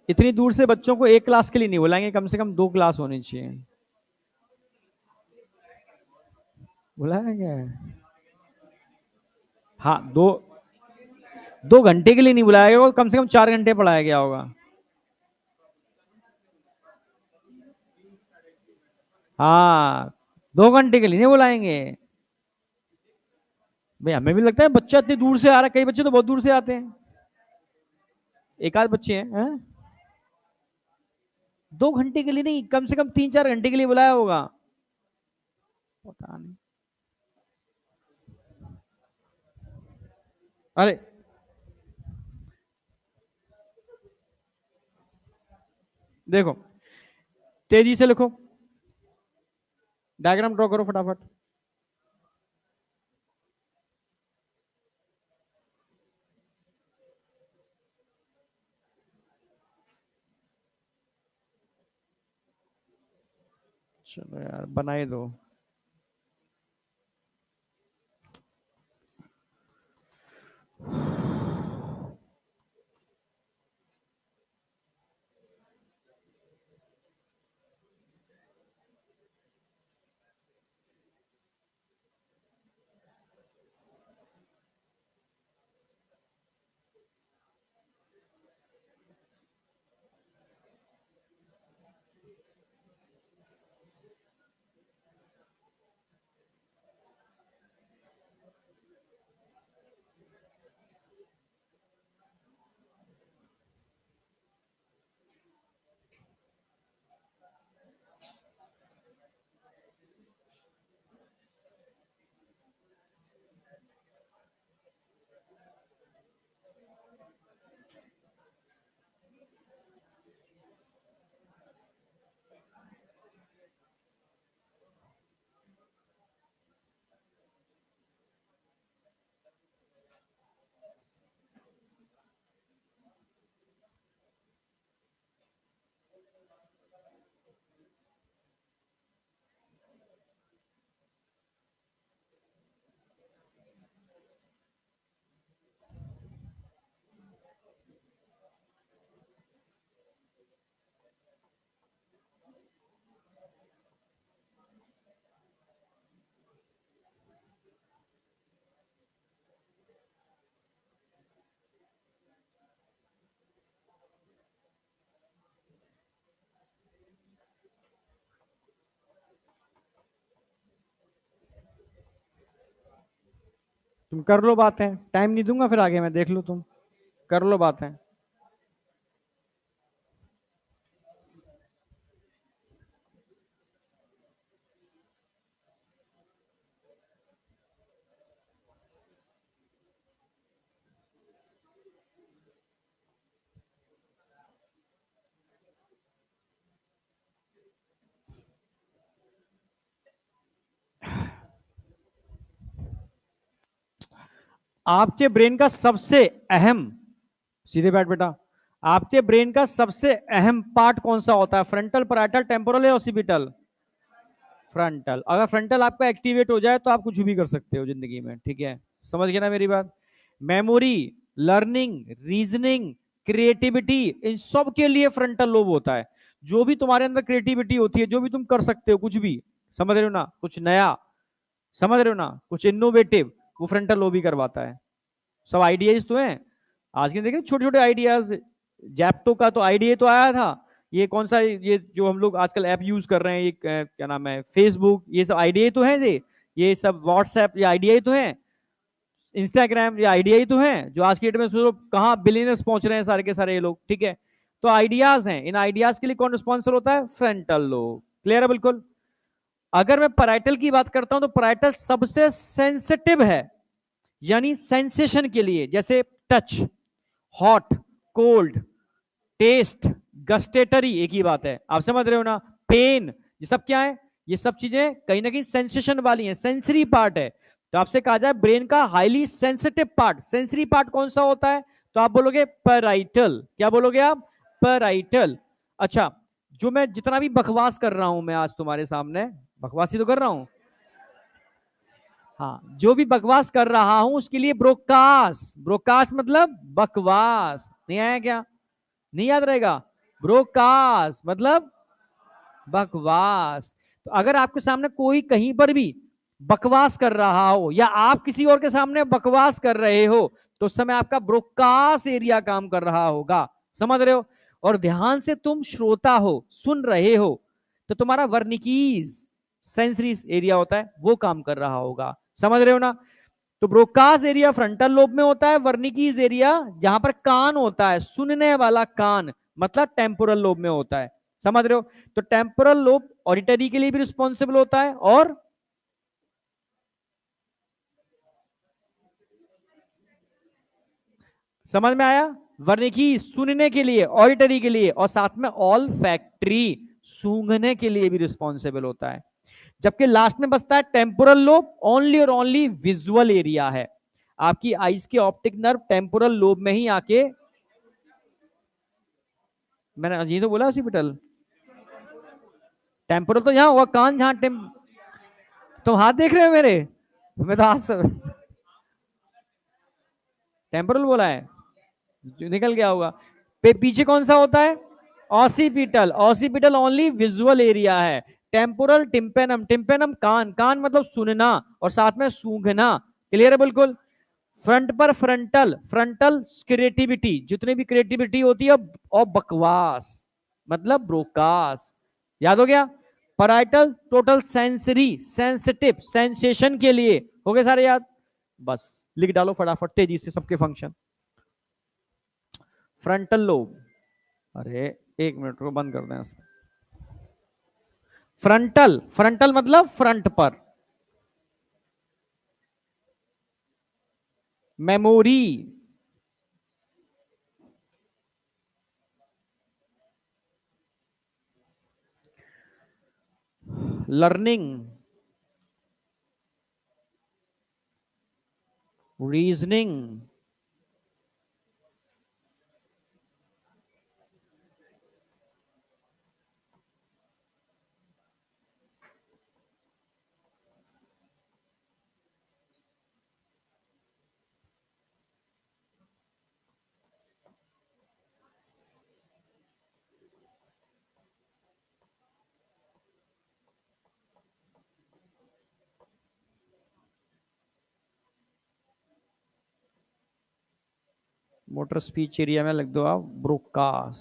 इतनी दूर से बच्चों को एक क्लास के लिए नहीं बुलाएंगे, कम से कम दो क्लास होनी चाहिए। बुलाया गया है? हाँ, दो, 2 घंटे के लिए नहीं बुलाया गया, कम से कम 4 घंटे पढ़ाया गया होगा। हाँ, 2 घंटे के लिए नहीं बुलाएंगे। भाई हमें भी लगता है बच्चा इतनी दूर से आ रहा है, कई बच्चे तो बहुत दूर से आते हैं। एक आध बच्चे हैं। 2 घंटे के लिए नहीं, कम से कम 3-4 घंटे के लिए बुलाया होगा। पता नहीं। अरे देखो, तेजी से लिखो, डायग्राम ड्रॉ करो फटाफट। चलो यार, बनाए दो। तुम कर लो बातें, टाइम नहीं दूंगा फिर आगे मैं, देख लो तुम, कर लो बातें। आपके ब्रेन का सबसे अहम, सीधे बैठ बेटा, आपके ब्रेन का सबसे अहम पार्ट कौन सा होता है? फ्रंटल, पैराइटल, टेम्पोरल या ओसिपिटल? फ्रंटल। अगर फ्रंटल आपका एक्टिवेट हो जाए तो आप कुछ भी कर सकते हो जिंदगी में, ठीक है? समझ गए ना मेरी बात? मेमोरी, लर्निंग, रीजनिंग, क्रिएटिविटी, इन सब के लिए फ्रंटल लोब होता है। जो भी तुम्हारे अंदर क्रिएटिविटी होती है, जो भी तुम कर सकते हो कुछ भी, समझ रहे हो ना, कुछ नया, समझ रहे हो ना, कुछ इनोवेटिव, वो फ्रंटल लोब ही करवाता है। सब आइडियाज तो हैं आज के, देखे छोटे छोटे आइडियाज। जैप्टो का तो आइडिया तो आया था, ये कौन सा, ये जो हम लोग आजकल ऐप यूज कर रहे हैं, ये क्या नाम है, फेसबुक, ये सब आइडिया तो है, ये सब व्हाट्सएप, ये आइडिया तो है, इंस्टाग्राम, ये आइडिया ही तो है, जो आज की डेट में सोचो कहाँ बिलियनर्स पहुंच रहे हैं सारे के सारे ये लोग, ठीक है? तो आइडियाज हैं, इन आइडियाज के लिए कौन रिस्पॉन्सिबल होता है? Frontal lobe. क्लियर है बिल्कुल? अगर मैं पैराइटल की बात करता हूं तो पैराइटल सबसे सेंसिटिव है, यानी सेंसेशन के लिए, जैसे touch, hot, cold, taste, gustatory, एक ही बात है, आप समझ रहे हो ना, पेन, ये सब क्या है? ये सब चीजें कहीं ना कहीं सेंसेशन वाली हैं, सेंसरी पार्ट है। तो आपसे कहा जाए ब्रेन का highly sensitive part, sensory part कौन सा होता है? तो आप बोलोगे पैराइटल। क्या बोलोगे आप? पैराइटल। अच्छा, जो मैं जितना भी बकवास कर रहा हूं मैं आज तुम्हारे सामने, बकवास ही तो कर रहा हूं, हाँ, जो भी बकवास कर रहा हूं उसके लिए ब्रोकास, ब्रोकास मतलब बकवास, नहीं आया क्या? नहीं याद रहेगा? ब्रोकास मतलब बकवास। तो अगर आपके सामने कोई कहीं पर भी बकवास कर रहा हो, या आप किसी और के सामने बकवास कर रहे हो, तो उस समय आपका ब्रोकास एरिया काम कर रहा होगा। समझ रहे हो? और ध्यान से तुम श्रोता हो, सुन रहे हो, तो तुम्हारा वर्निकीज सेंसरी एरिया होता है, वो काम कर रहा होगा। समझ रहे हो ना? तो ब्रोकास एरिया फ्रंटल लोब में होता है, वर्निकीज एरिया जहां पर कान होता है, सुनने वाला कान, मतलब टेम्पोरल लोब में होता है। समझ रहे हो? तो टेम्पोरल लोब ऑडिटरी के लिए भी रिस्पॉन्सिबल होता है, और समझ में आया? वर्निकी सुनने के लिए, ऑडिटरी के लिए, और साथ में ऑल फैक्ट्री सूंघने के लिए भी रिस्पॉन्सिबल होता है। जबकि लास्ट में बचता है टेम्पोरल लोब, ओनली और ओनली विजुअल एरिया है। आपकी आईज के ऑप्टिक नर्व टेम्पोरल लोब में ही आके, मैंने ये तो बोला हॉस्पिटल, टेम्पोरल तो यहां होगा, कान जहां तुम हाथ देख रहे हो मेरे, मैं तो हाथ टेम्पोरल बोला है, जो निकल गया होगा। पीछे कौन सा होता है? Occipital. Occipital only visual area है। टेम्पोरल टिम्पेनम, टिम्पेनम कान, कान मतलब सुनना, और साथ में सूंघना। क्लियर है बिल्कुल? फ्रंट पर फ्रंटल, फ्रंटल क्रिएटिविटी, जितनी भी क्रिएटिविटी होती है, और बकवास मतलब ब्रोकास। याद हो गया? Parietal total sensory, sensitive, sensation के लिए। हो गए सारे याद? बस लिख डालो फटाफट तेजी से सबके फंक्शन। फ्रंटल लोब, अरे एक मिनट को बंद कर दें। फ्रंटल, फ्रंटल मतलब फ्रंट पर। Memory, learning, reasoning, motor speech area में लिख दो आप ब्रोकास।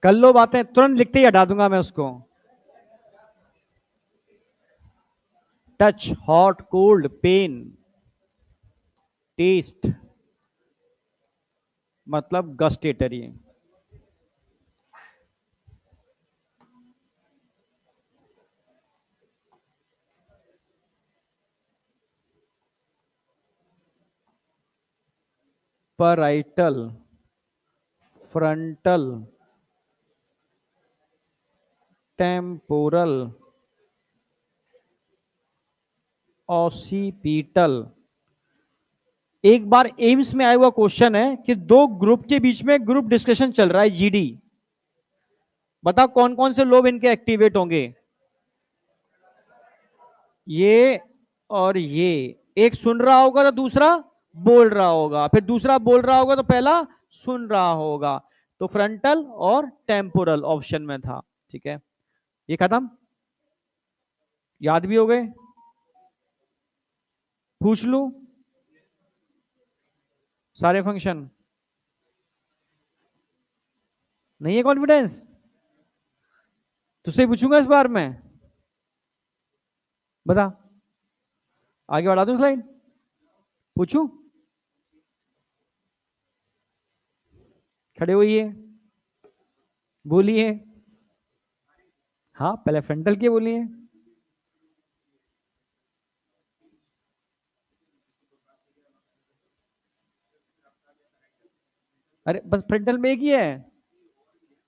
कर लो बातें, तुरंत लिखते ही हटा दूंगा मैं उसको। Touch, hot, cold, pain, taste, मतलब gustatory. Parietal, frontal, temporal, occipital. एक बार एम्स में आया हुआ क्वेश्चन है कि दो ग्रुप के बीच में ग्रुप डिस्कशन चल रहा है, जीडी। बताओ कौन कौन से लोब इनके एक्टिवेट होंगे। ये और ये। एक सुन रहा होगा तो दूसरा बोल रहा होगा, फिर दूसरा बोल रहा होगा तो पहला सुन रहा होगा। तो फ्रंटल और टेम्पोरल ऑप्शन में था। ठीक है, ये खत्म, याद भी हो गए। पूछ लू सारे फंक्शन? नहीं है कॉन्फिडेंस? तुझसे पूछूंगा इस बार में, बता। आगे बढ़ा दूं स्लाइड, पूछूं? खड़े होइए, बोलिए। हाँ, पहले फ्रंटल के बोलिए। अरे बस फ्रंटल में एक ही है।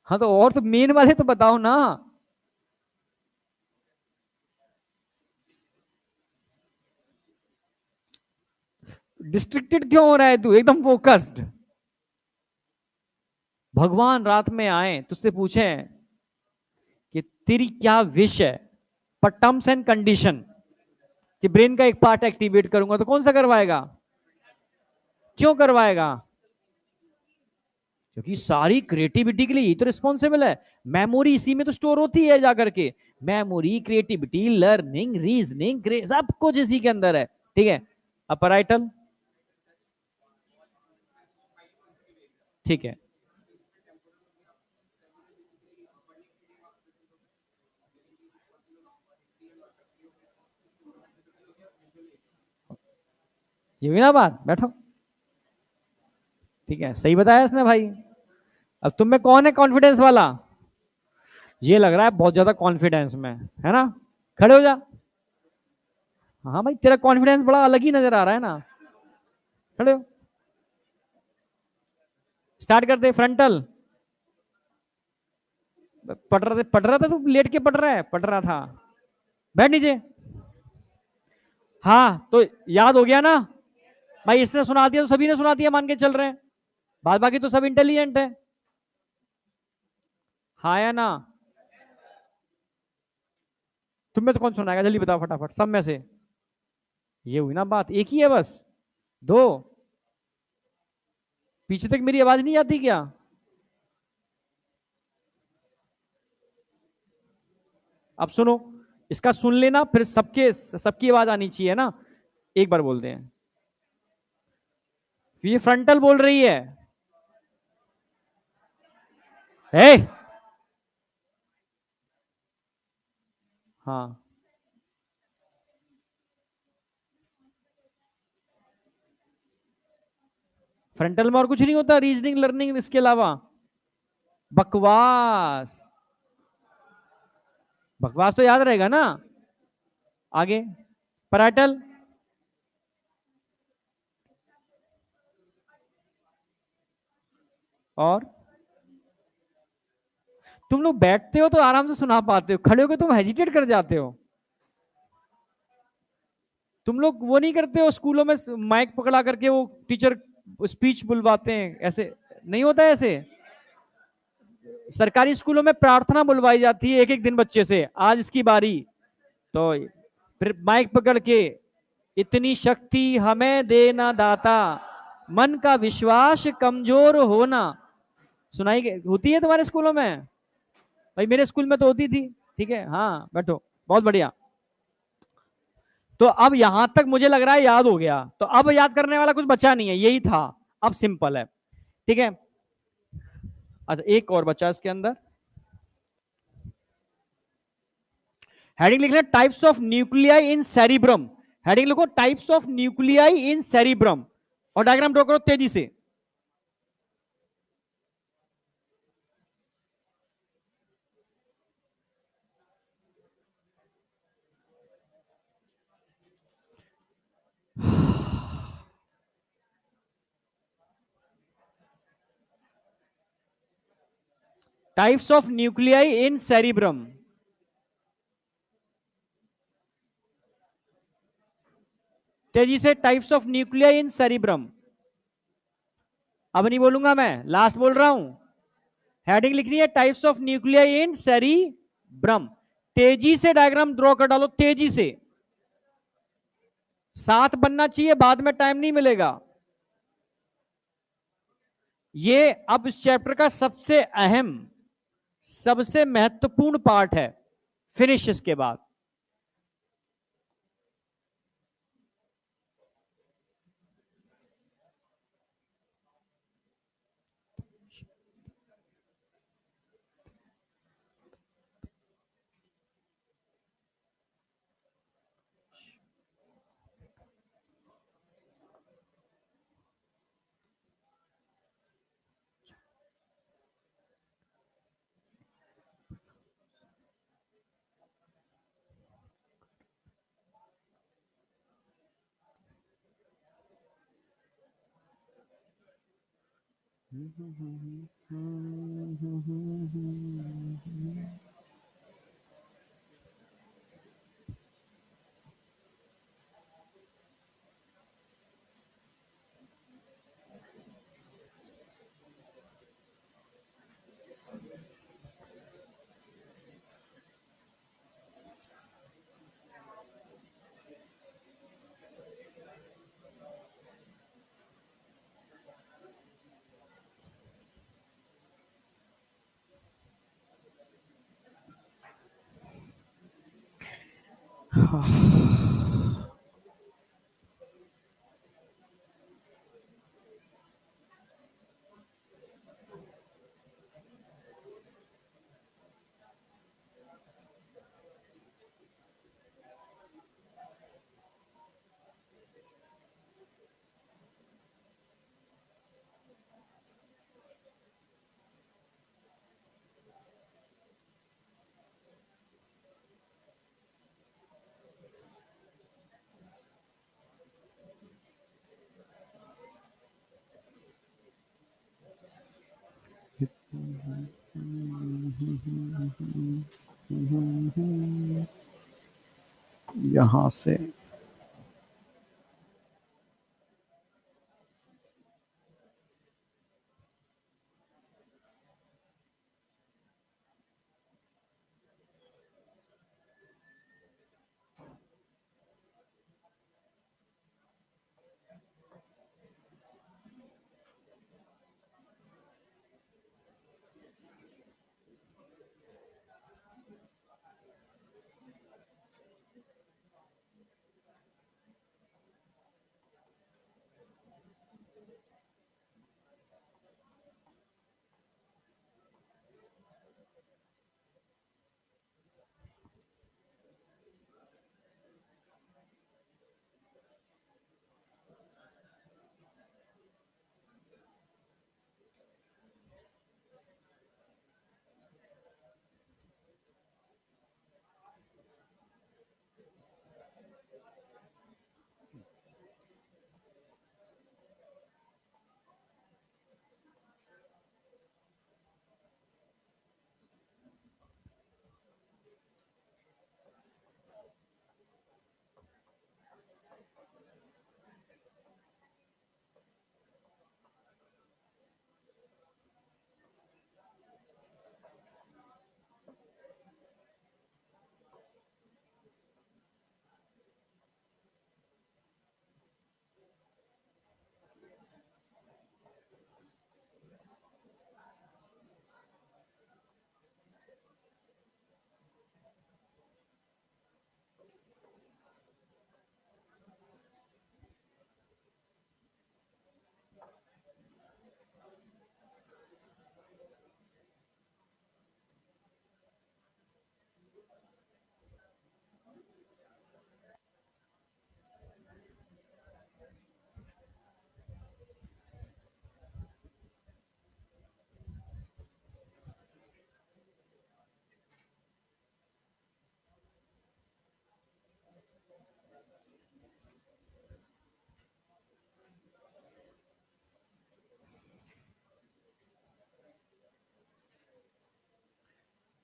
हाँ तो और तो मेन वाले तो बताओ ना। डिस्ट्रिक्टेड क्यों हो रहा है तू, एकदम फोकस्ड। भगवान रात में आए तुझसे पूछे कि तेरी क्या विश है, पर टर्म्स एंड कंडीशन कि ब्रेन का एक पार्ट एक्टिवेट करूंगा, तो कौन सा करवाएगा? क्यों करवाएगा? क्योंकि सारी क्रिएटिविटी के लिए यही तो रिस्पॉन्सिबल है। मेमोरी इसी में तो स्टोर होती है जाकर के। मेमोरी, क्रिएटिविटी, लर्निंग, रीजनिंग, सब कुछ इसी के अंदर है। ठीक है, अपराइटल, ठीक है। ये हुई ना बात, बैठो। ठीक है, सही बताया इसने भाई। अब तुम में कौन है कॉन्फिडेंस वाला? ये लग रहा है बहुत ज्यादा कॉन्फिडेंस में है ना। खड़े हो जा। हाँ भाई, तेरा कॉन्फिडेंस बड़ा अलग ही नजर आ रहा है ना। खड़े हो, स्टार्ट कर दे। फ्रंटल, पढ़ रहा था तू, लेट के पढ़ रहा है? पढ़ रहा था, बैठ नीचे। हाँ तो याद हो गया ना भाई, इसने सुना दिया तो सभी ने सुना दिया, मान के चल रहे हैं। बाद बाकी तो सब इंटेलिजेंट है। हाँ या ना? तुम में तो कौन सुनाएगा, जल्दी बताओ फटाफट सब में से। ये हुई ना बात, एक ही है बस। दो, पीछे तक मेरी आवाज नहीं आती क्या? अब सुनो, इसका सुन लेना, फिर सबके सबकी आवाज आनी चाहिए ना। एक बार बोलते हैं। ये फ्रंटल बोल रही है। ए, हाँ, फ्रंटल में और कुछ नहीं होता, रीजनिंग, लर्निंग, इसके अलावा। बकवास, बकवास तो याद रहेगा ना। आगे, पराटल, और तुम लोग बैठते हो तो आराम से सुना पाते हो, खड़े होकर तुम हेजिटेट कर जाते हो। तुम लोग वो नहीं करते हो स्कूलों में, माइक पकड़ा करके वो टीचर स्पीच बुलवाते हैं, ऐसे नहीं होता है ऐसे। सरकारी स्कूलों में प्रार्थना बुलवाई जाती है एक एक दिन बच्चे से, आज इसकी बारी। तो फिर माइक पकड़ के, इतनी शक्ति हमें देना दाता, मन का विश्वास कमजोर होना, सुनाई होती है तुम्हारे स्कूलों में? भाई मेरे स्कूल में तो होती थी। ठीक है, हाँ बैठो, बहुत बढ़िया। तो अब यहां तक मुझे लग रहा है याद हो गया, तो अब याद करने वाला कुछ बचा नहीं है, यही था। अब सिंपल है। ठीक है, अच्छा एक और बचा इसके अंदर। हेडिंग लिख लें, types of nuclei in cerebrum. Heading लिखो, types of nuclei in cerebrum, और डायग्राम ड्रॉ करो तेजी से। Types of nuclei in cerebrum. तेजी से, types of nuclei in cerebrum. अब नहीं बोलूंगा मैं, लास्ट बोल रहा हूं। हेडिंग लिखनी है, types of nuclei in cerebrum. तेजी से डायग्राम ड्रॉ कर डालो, तेजी से। साथ बनना चाहिए, बाद में टाइम नहीं मिलेगा। ये अब इस चैप्टर का सबसे अहम, सबसे महत्वपूर्ण पार्ट है, फिनिश इसके बाद। यहां से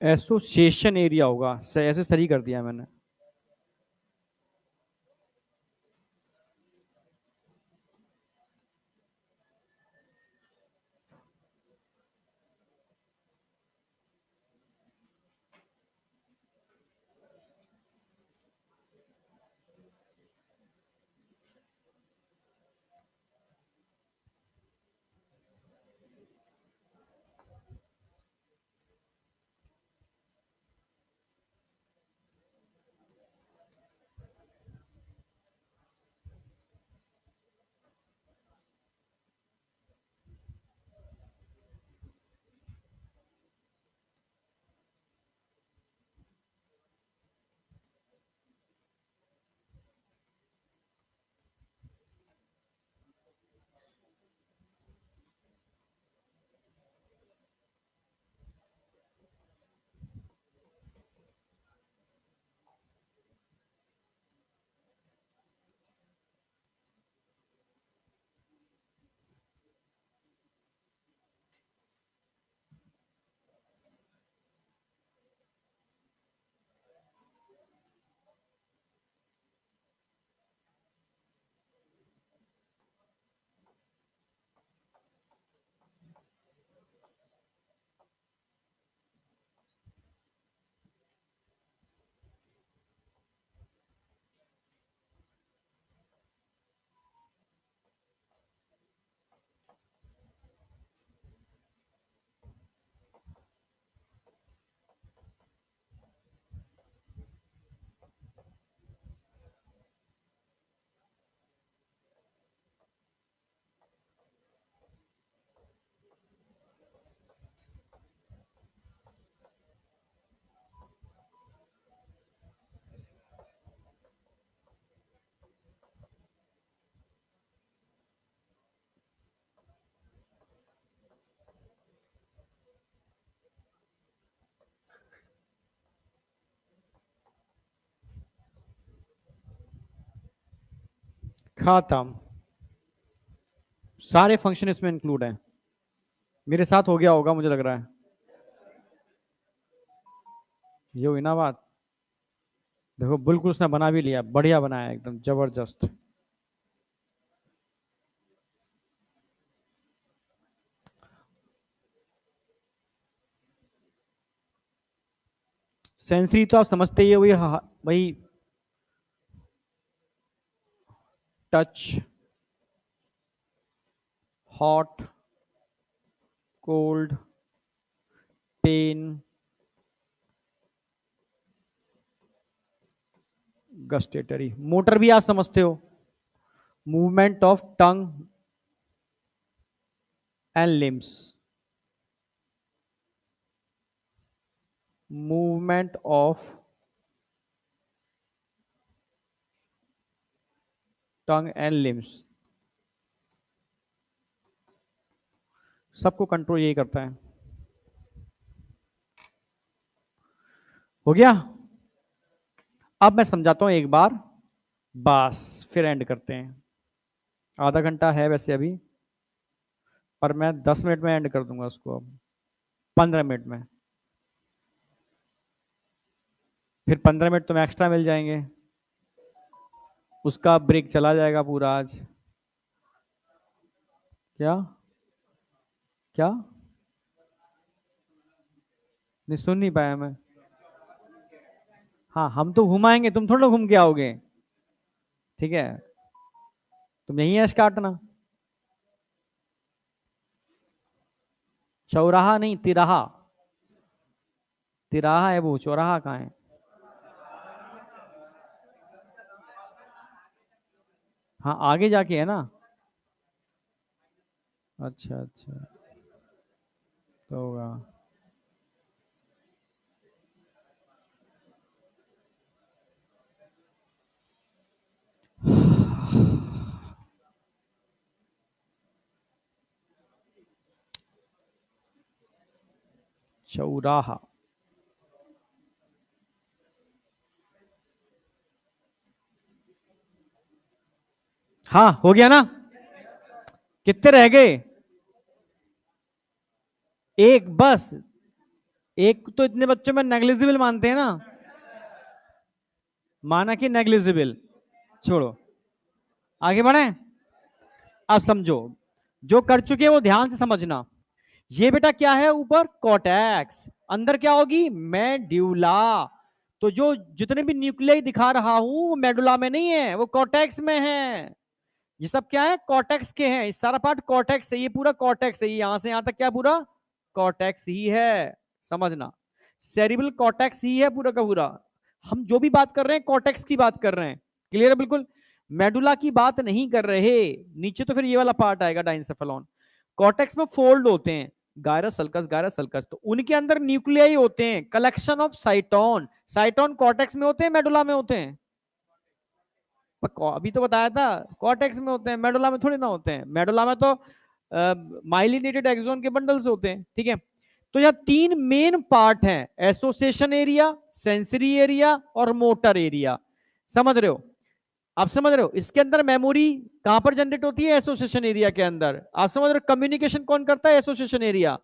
एसोसिएशन एरिया होगा, ऐसे सही कर दिया मैंने। खत्म। सारे फंक्शन इसमें इंक्लूड हैं। मेरे साथ हो गया होगा मुझे लग रहा है। ये हुई ना बात। देखो बिल्कुल उसने बना भी लिया, बढ़िया बनाया, एकदम जबरदस्त। सेंसरी तो आप समझते ही है, वही वही touch, hot, cold, pain, gustatory. Motor भी आप समझते हो, movement of tongue and limbs, movement of tongue and limbs, सबको कंट्रोल यही करता है। हो गया। अब मैं समझाता हूं एक बार, बस फिर एंड करते हैं। आधा घंटा है वैसे अभी, पर मैं 10 मिनट में एंड कर दूंगा उसको, अब 15 मिनट में। फिर 15 मिनट तो एक्स्ट्रा मिल जाएंगे, उसका ब्रेक चला जाएगा पूरा आज। क्या क्या? नहीं सुन नहीं पाया मैं। हाँ हम तो घुमाएंगे, तुम थोड़ा घूम के आओगे। ठीक है, तुम यही ऐश काटना। चौराहा नहीं, तिराहा। तिराहा है वो, चौराहा कहाँ है? हाँ आगे जाके है ना। अच्छा अच्छा, तो होगा। चौराहा। हाँ हो गया ना। कितने रह गए? एक बस, एक तो इतने बच्चों में नेग्लिजिबल मानते हैं ना, माना कि नेग्लिजिबल, छोड़ो, आगे बढ़े। अब समझो, जो कर चुके हैं वो ध्यान से समझना। ये बेटा क्या है, ऊपर कॉर्टेक्स, अंदर क्या होगी, मेडुला। तो जो जितने भी न्यूक्लियाई दिखा रहा हूं वो मेडुला में नहीं है, वो कॉर्टेक्स में है। ये सब क्या है, कॉर्टेक्स के हैं, इस सारा पार्ट कॉर्टेक्स है, ये पूरा कॉर्टेक्स है, यहां से यहां तक क्या पूरा कॉर्टेक्स ही है, समझना। सेरिब्रल कॉर्टेक्स ही है पूरा का पूरा। हम जो भी बात कर रहे हैं कॉर्टेक्स की बात कर रहे हैं, क्लियर है बिल्कुल, मेडुला की बात नहीं कर रहे। नीचे तो फिर ये वाला पार्ट आएगा डाइंसेफेलॉन। कॉर्टेक्स में फोल्ड होते हैं, गायरस सल्कस गायरस सल्कस, तो उनके अंदर न्यूक्लियाई होते हैं, कलेक्शन ऑफ साइटोन। साइटोन कॉर्टेक्स में होते हैं मेडुला में होते हैं, अभी तो बताया था कॉर्टेक्स में होते हैं, मेडुला में थोड़ी ना होते हैं। मेडुला में तो माइलिनेटेड एक्सोन के बंडल्स होते हैं, ठीक है। तो यह तीन मेन पार्ट हैं, एसोसिएशन एरिया, सेंसरी एरिया और मोटर एरिया, समझ रहे हो। आप समझ रहे हो, इसके अंदर मेमोरी कहां पर जनरेट होती है, एसोसिएशन एरिया के अंदर। आप समझ रहे हो, कम्युनिकेशन कौन करता है, एसोसिएशन एरिया।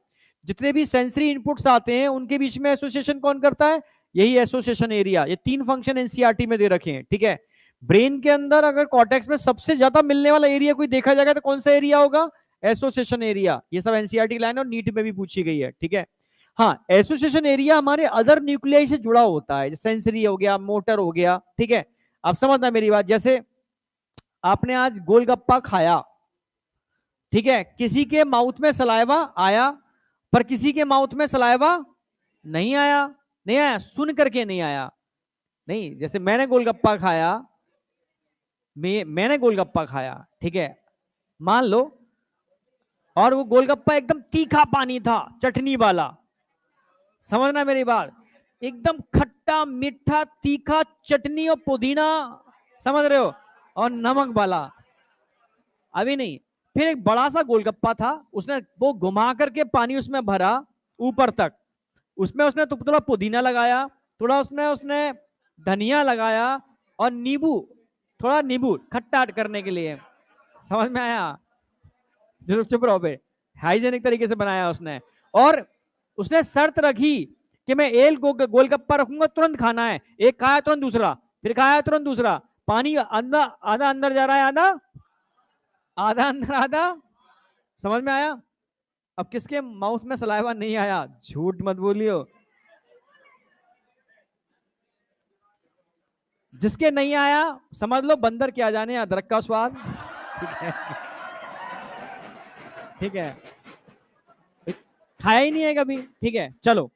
जितने भी सेंसरी इनपुट्स आते हैं उनके बीच में एसोसिएशन कौन करता है, यही एसोसिएशन एरिया। ये तीन फंक्शन एनसीईआरटी में दे रखे हैं, ठीक है। ब्रेन के अंदर अगर कॉर्टेक्स में सबसे ज्यादा मिलने वाला एरिया कोई देखा जाएगा तो कौन सा एरिया होगा, एसोसिएशन एरिया। ये सब एनसीईआरटी लाइन और नीट में भी पूछी गई है, ठीक है। हाँ, एसोसिएशन एरिया हमारे अदर न्यूक्लियाई से जुड़ा होता है, सेंसरी हो गया, मोटर हो गया, ठीक है। आप समझना मेरी बात, जैसे आपने आज गोलगप्पा खाया, ठीक है, किसी के माउथ में सलाइवा आया, पर किसी के माउथ में सलाइवा नहीं आया। नहीं आया, सुन करके नहीं आया, नहीं। जैसे मैंने गोलगप्पा खाया, मैंने गोलगप्पा खाया, ठीक है, मान लो, और वो गोलगप्पा एकदम तीखा पानी था, चटनी वाला, समझना मेरी बात, एकदम खट्टा मीठा तीखा चटनी और पुदीना, समझ रहे हो, और नमक वाला। अभी नहीं, फिर एक बड़ा सा गोलगप्पा था, उसने वो घुमा करके पानी उसमें भरा ऊपर तक, उसमें उसने थोड़ा पुदीना लगाया, थोड़ा उसमें उसने धनिया लगाया, और नींबू, थोड़ा नींबू खट्टा करने के लिए, समझ में आया। चुप चुप रहो बे, हाइजेनिक तरीके से बनाया उसने। और उसने शर्त रखी कि मैं एक गोलगप्पा रखूंगा, तुरंत खाना है, एक खाया तुरंत दूसरा, फिर खाया तुरंत दूसरा, पानी अंदर आधा अंदर जा रहा है, आधा आधा अंदर आधा, समझ में आया। अब किसके माउथ में सलाइवा नहीं आया, झूठ मत बोलियो, जिसके नहीं आया समझ लो बंदर क्या जाने अदरक का स्वाद, ठीक है, ठीक है, खाया ही नहीं है कभी, ठीक है। चलो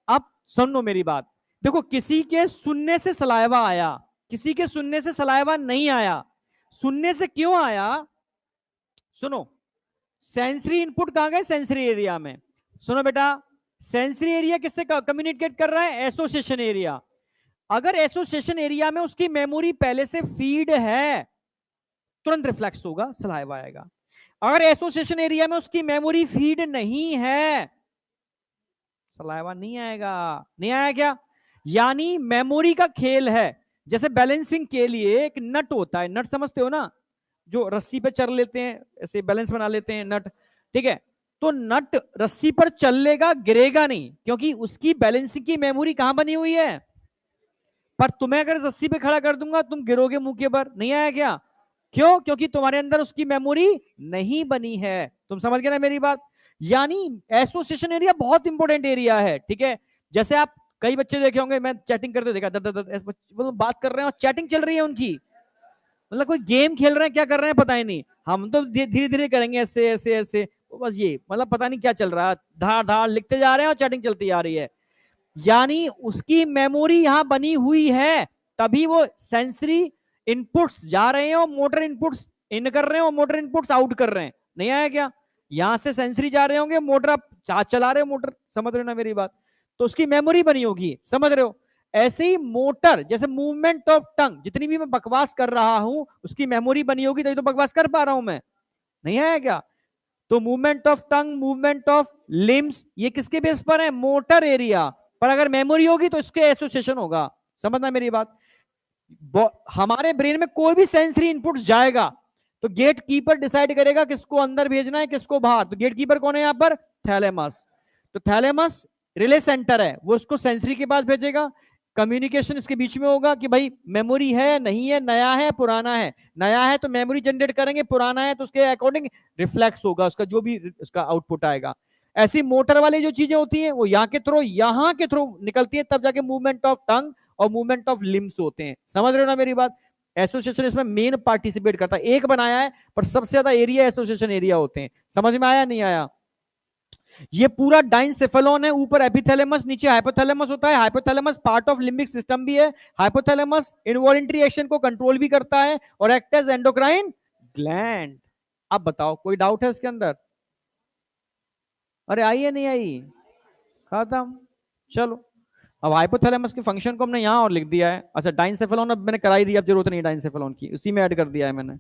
अब सुनो मेरी बात, देखो किसी के सुनने से सलाइवा आया, किसी के सुनने से सलाइवा नहीं आया। सुनने से क्यों आया, सुनो, सेंसरी इनपुट कहां गए, सेंसरी एरिया में। सुनो बेटा, सेंसरी एरिया किससे कम्युनिकेट कर रहा है, एसोसिएशन एरिया। अगर एसोसिएशन एरिया में उसकी मेमोरी पहले से फीड है, तुरंत रिफ्लेक्स होगा, सलाइवा आएगा। अगर एसोसिएशन एरिया में उसकी मेमोरी फीड नहीं है, सलाइवा नहीं आएगा। नहीं आया क्या, यानी मेमोरी का खेल है। जैसे बैलेंसिंग के लिए एक नट होता है, नट समझते हो ना, जो रस्सी पे चल लेते हैं, ऐसे बैलेंस बना लेते हैं नट, ठीक है। तो नट रस्सी पर चलेगा, गिरेगा नहीं, क्योंकि उसकी बैलेंसिंग की मेमोरी कहां बनी हुई है। पर तुम्हें अगर रस्सी पे खड़ा कर दूंगा तुम गिरोगे मुंह के ऊपर, नहीं आया क्या, क्यों, क्योंकि तुम्हारे अंदर उसकी मेमोरी नहीं बनी है। तुम समझ गए ना मेरी बात। यानी एसोसिएशन एरिया बहुत इंपॉर्टेंट एरिया है, ठीक है। जैसे आप कई बच्चे देखे होंगे, मैं चैटिंग करते देखा, मतलब बात कर रहे हैं और चैटिंग चल रही है उनकी, मतलब कोई गेम खेल रहे हैं, क्या कर रहे हैं पता ही नहीं। हम तो धीरे धीरे करेंगे, ऐसे ऐसे ऐसे, बस ये मतलब पता नहीं क्या चल रहा है, धार धार लिखते जा रहे हैं और चैटिंग चलती जा रही है। यानी उसकी मेमोरी यहां बनी हुई है, तभी वो सेंसरी इनपुट्स जा रहे हैं और मोटर इनपुट्स इन कर रहे हैं और मोटर इनपुट्स आउट कर रहे हैं। नहीं आया क्या, यहां से सेंसरी जा रहे होंगे, मोटर आप चला रहे हो मोटर, समझ रहे हो ना मेरी बात, तो उसकी मेमोरी बनी होगी, समझ रहे हो। ऐसे ही मोटर, जैसे मूवमेंट ऑफ टंग, जितनी भी मैं बकवास कर रहा हूं उसकी मेमोरी बनी होगी, तभी तो बकवास कर पा रहा हूं मैं। नहीं आया क्या, तो movement of tongue, movement of limbs, ये किसके बेस पर है, मोटर एरिया पर। अगर मेमोरी होगी तो इसके एसोसिएशन होगा, समझना मेरी बात। हमारे ब्रेन में कोई भी सेंसरी इनपुट जाएगा तो गेट कीपर डिसाइड करेगा किसको अंदर भेजना है किसको बाहर। तो गेट कीपर कौन है यहां पर, थैलेमस। तो थैलेमस रिले सेंटर है, वो उसको सेंसरी के पास भेजेगा, कम्युनिकेशन इसके बीच में होगा कि भाई मेमोरी है नहीं है, नया है पुराना है, नया है तो मेमोरी जनरेट करेंगे, पुराना है तो उसके अकॉर्डिंग रिफ्लेक्स होगा उसका, जो भी उसका आउटपुट आएगा। ऐसी मोटर वाली जो चीजें होती हैं वो यहाँ के थ्रू निकलती है, तब जाके मूवमेंट ऑफ टंग और मूवमेंट ऑफ लिम्स होते हैं। समझ रहे हो ना मेरी बात? एसोसिएशन इसमें मेन पार्टिसिपेट करता है, एक बनाया है पर सबसे ज्यादा एरिया एसोसिएशन एरिया होते हैं। समझ में आया नहीं आया? ये पूरा डाइनसेफेलॉन है, ऊपर एपिथैलेमस नीचे हाइपोथैलेमस होता है। Hypothalamus part of limbic system भी है। हाइपोथैलेमस इनवॉलेंट्री एक्शन को कंट्रोल भी करता है और एक्ट एज एंडोक्राइन ग्लैंड। अब बताओ कोई डाउट है इसके अंदर? अरे आई है नहीं आई? खत्म। चलो, अब हाइपोथैलेमस के फंक्शन को हमने यहां और लिख दिया है। अच्छा डाइनसेफेलॉन अब मैंने कराई दी, अब जरूरत नहीं डाइनसेफेलॉन की, उसी में ऐड कर दिया है मैंने।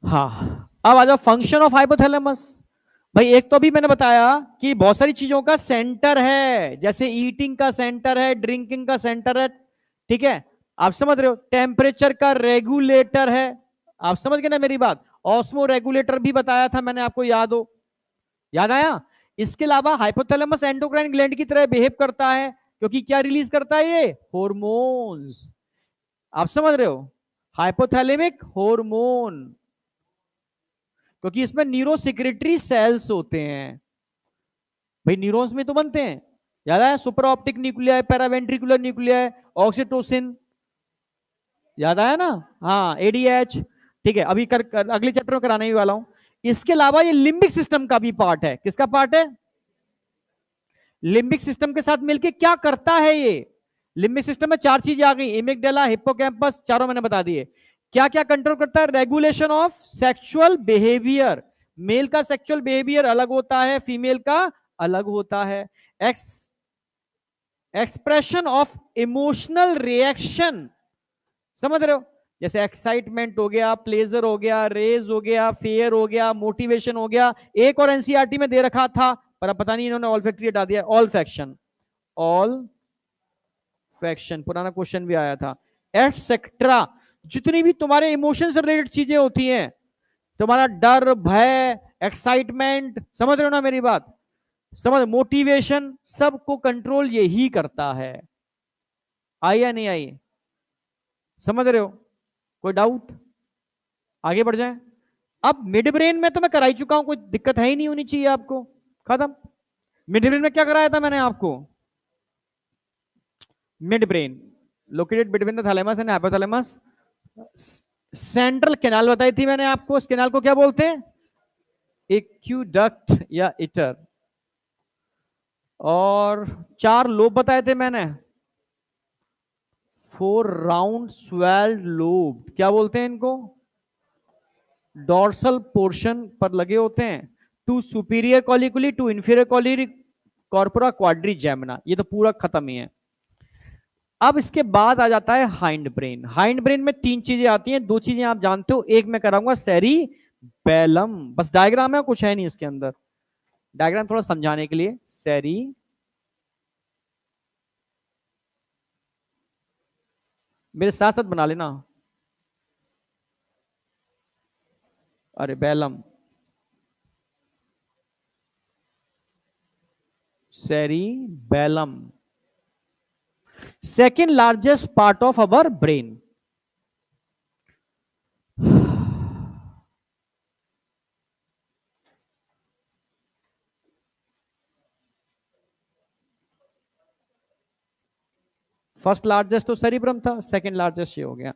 हाँ, अब आ जाओ फंक्शन ऑफ हाइपोथैलेमस। भाई एक तो अभी मैंने बताया कि बहुत सारी चीजों का सेंटर है, जैसे ईटिंग का सेंटर है, ड्रिंकिंग का सेंटर है, ठीक है? आप समझ रहे हो? टेम्परेचर का रेगुलेटर है। आप समझ गए ना मेरी बात? ऑस्मो रेगुलेटर भी बताया था मैंने आपको, याद हो? याद आया? इसके अलावा हाइपोथैलेमस एंडोक्राइन ग्लैंड की तरह बिहेव करता है, क्योंकि क्या रिलीज करता है ये? हॉर्मोन्स। आप समझ रहे हो? हाइपोथैलेमिक हॉर्मोन, क्योंकि इसमें न्यूरो सिक्रेटरी सेल्स होते हैं। भाई न्यूरॉन्स में तो बनते हैं, याद है? Super optic nuclei, paraventricular nuclei, oxytocin, याद आया ना? हाँ एडीएच। ठीक है, अभी अगले चैप्टर में कराने ही वाला हूं। इसके अलावा ये लिम्बिक सिस्टम का भी पार्ट है। किसका पार्ट है? लिम्बिक सिस्टम के साथ मिलके क्या करता है ये? लिम्बिक सिस्टम में चार चीजें आ गई, एमिगडाला, हिप्पोकैम्पस, चारों मैंने बता दिए। क्या क्या कंट्रोल करता है? Regulation of sexual behaviour. Male का सेक्सुअल बिहेवियर अलग होता है, फीमेल का अलग होता है। एक्सप्रेशन ऑफ इमोशनल रिएक्शन, समझ रहे हो? जैसे एक्साइटमेंट हो गया, प्लेजर हो गया, रेज हो गया, फेयर हो गया, मोटिवेशन हो गया। एक और एनसीईआरटी में दे रखा था पर अब पता नहीं इन्होंने ऑल फैक्ट्री हटा दिया, ऑल फैक्शन, ऑल फैक्शन पुराना क्वेश्चन भी आया था, एटसेट्रा। जितनी भी तुम्हारे इमोशन से रिलेटेड चीजें होती हैं, तुम्हारा डर, भय, एक्साइटमेंट, समझ रहे हो ना मेरी बात? समझ, मोटिवेशन, सबको कंट्रोल यही करता है। आई या नहीं आई? समझ रहे हो? कोई डाउट? आगे बढ़ जाए। अब मिड ब्रेन में तो मैं करा ही चुका हूं, कोई दिक्कत है ही नहीं होनी चाहिए आपको। खत्म। मिड ब्रेन में क्या कराया था मैंने आपको? Mid brain located between the thalamus and hypothalamus, central canal बताई थी मैंने आपको। इस कैनाल को क्या बोलते हैं? एक्यूडक्ट या इटर। और चार लोब बताए थे मैंने, फोर राउंड स्वेल्ड लोब, क्या बोलते हैं इनको? डॉर्सल पोर्शन पर लगे होते हैं। Two superior colliculi, two inferior colliculi corpora, quadrigemina. ये तो पूरा खत्म ही है। अब इसके बाद आ जाता है हाइंड ब्रेन। हाइंड ब्रेन में तीन चीजें आती हैं, दो चीजें आप जानते हो, एक मैं कराऊंगा, सेरी बेलम। बस डायग्राम है, कुछ है नहीं इसके अंदर, डायग्राम थोड़ा समझाने के लिए। सेरी, मेरे साथ साथ बना लेना। अरे बेलम, cerebellum, second largest part of our brain. First largest तो सेरिब्रम था, सेकंड लार्जेस्ट ये हो गया।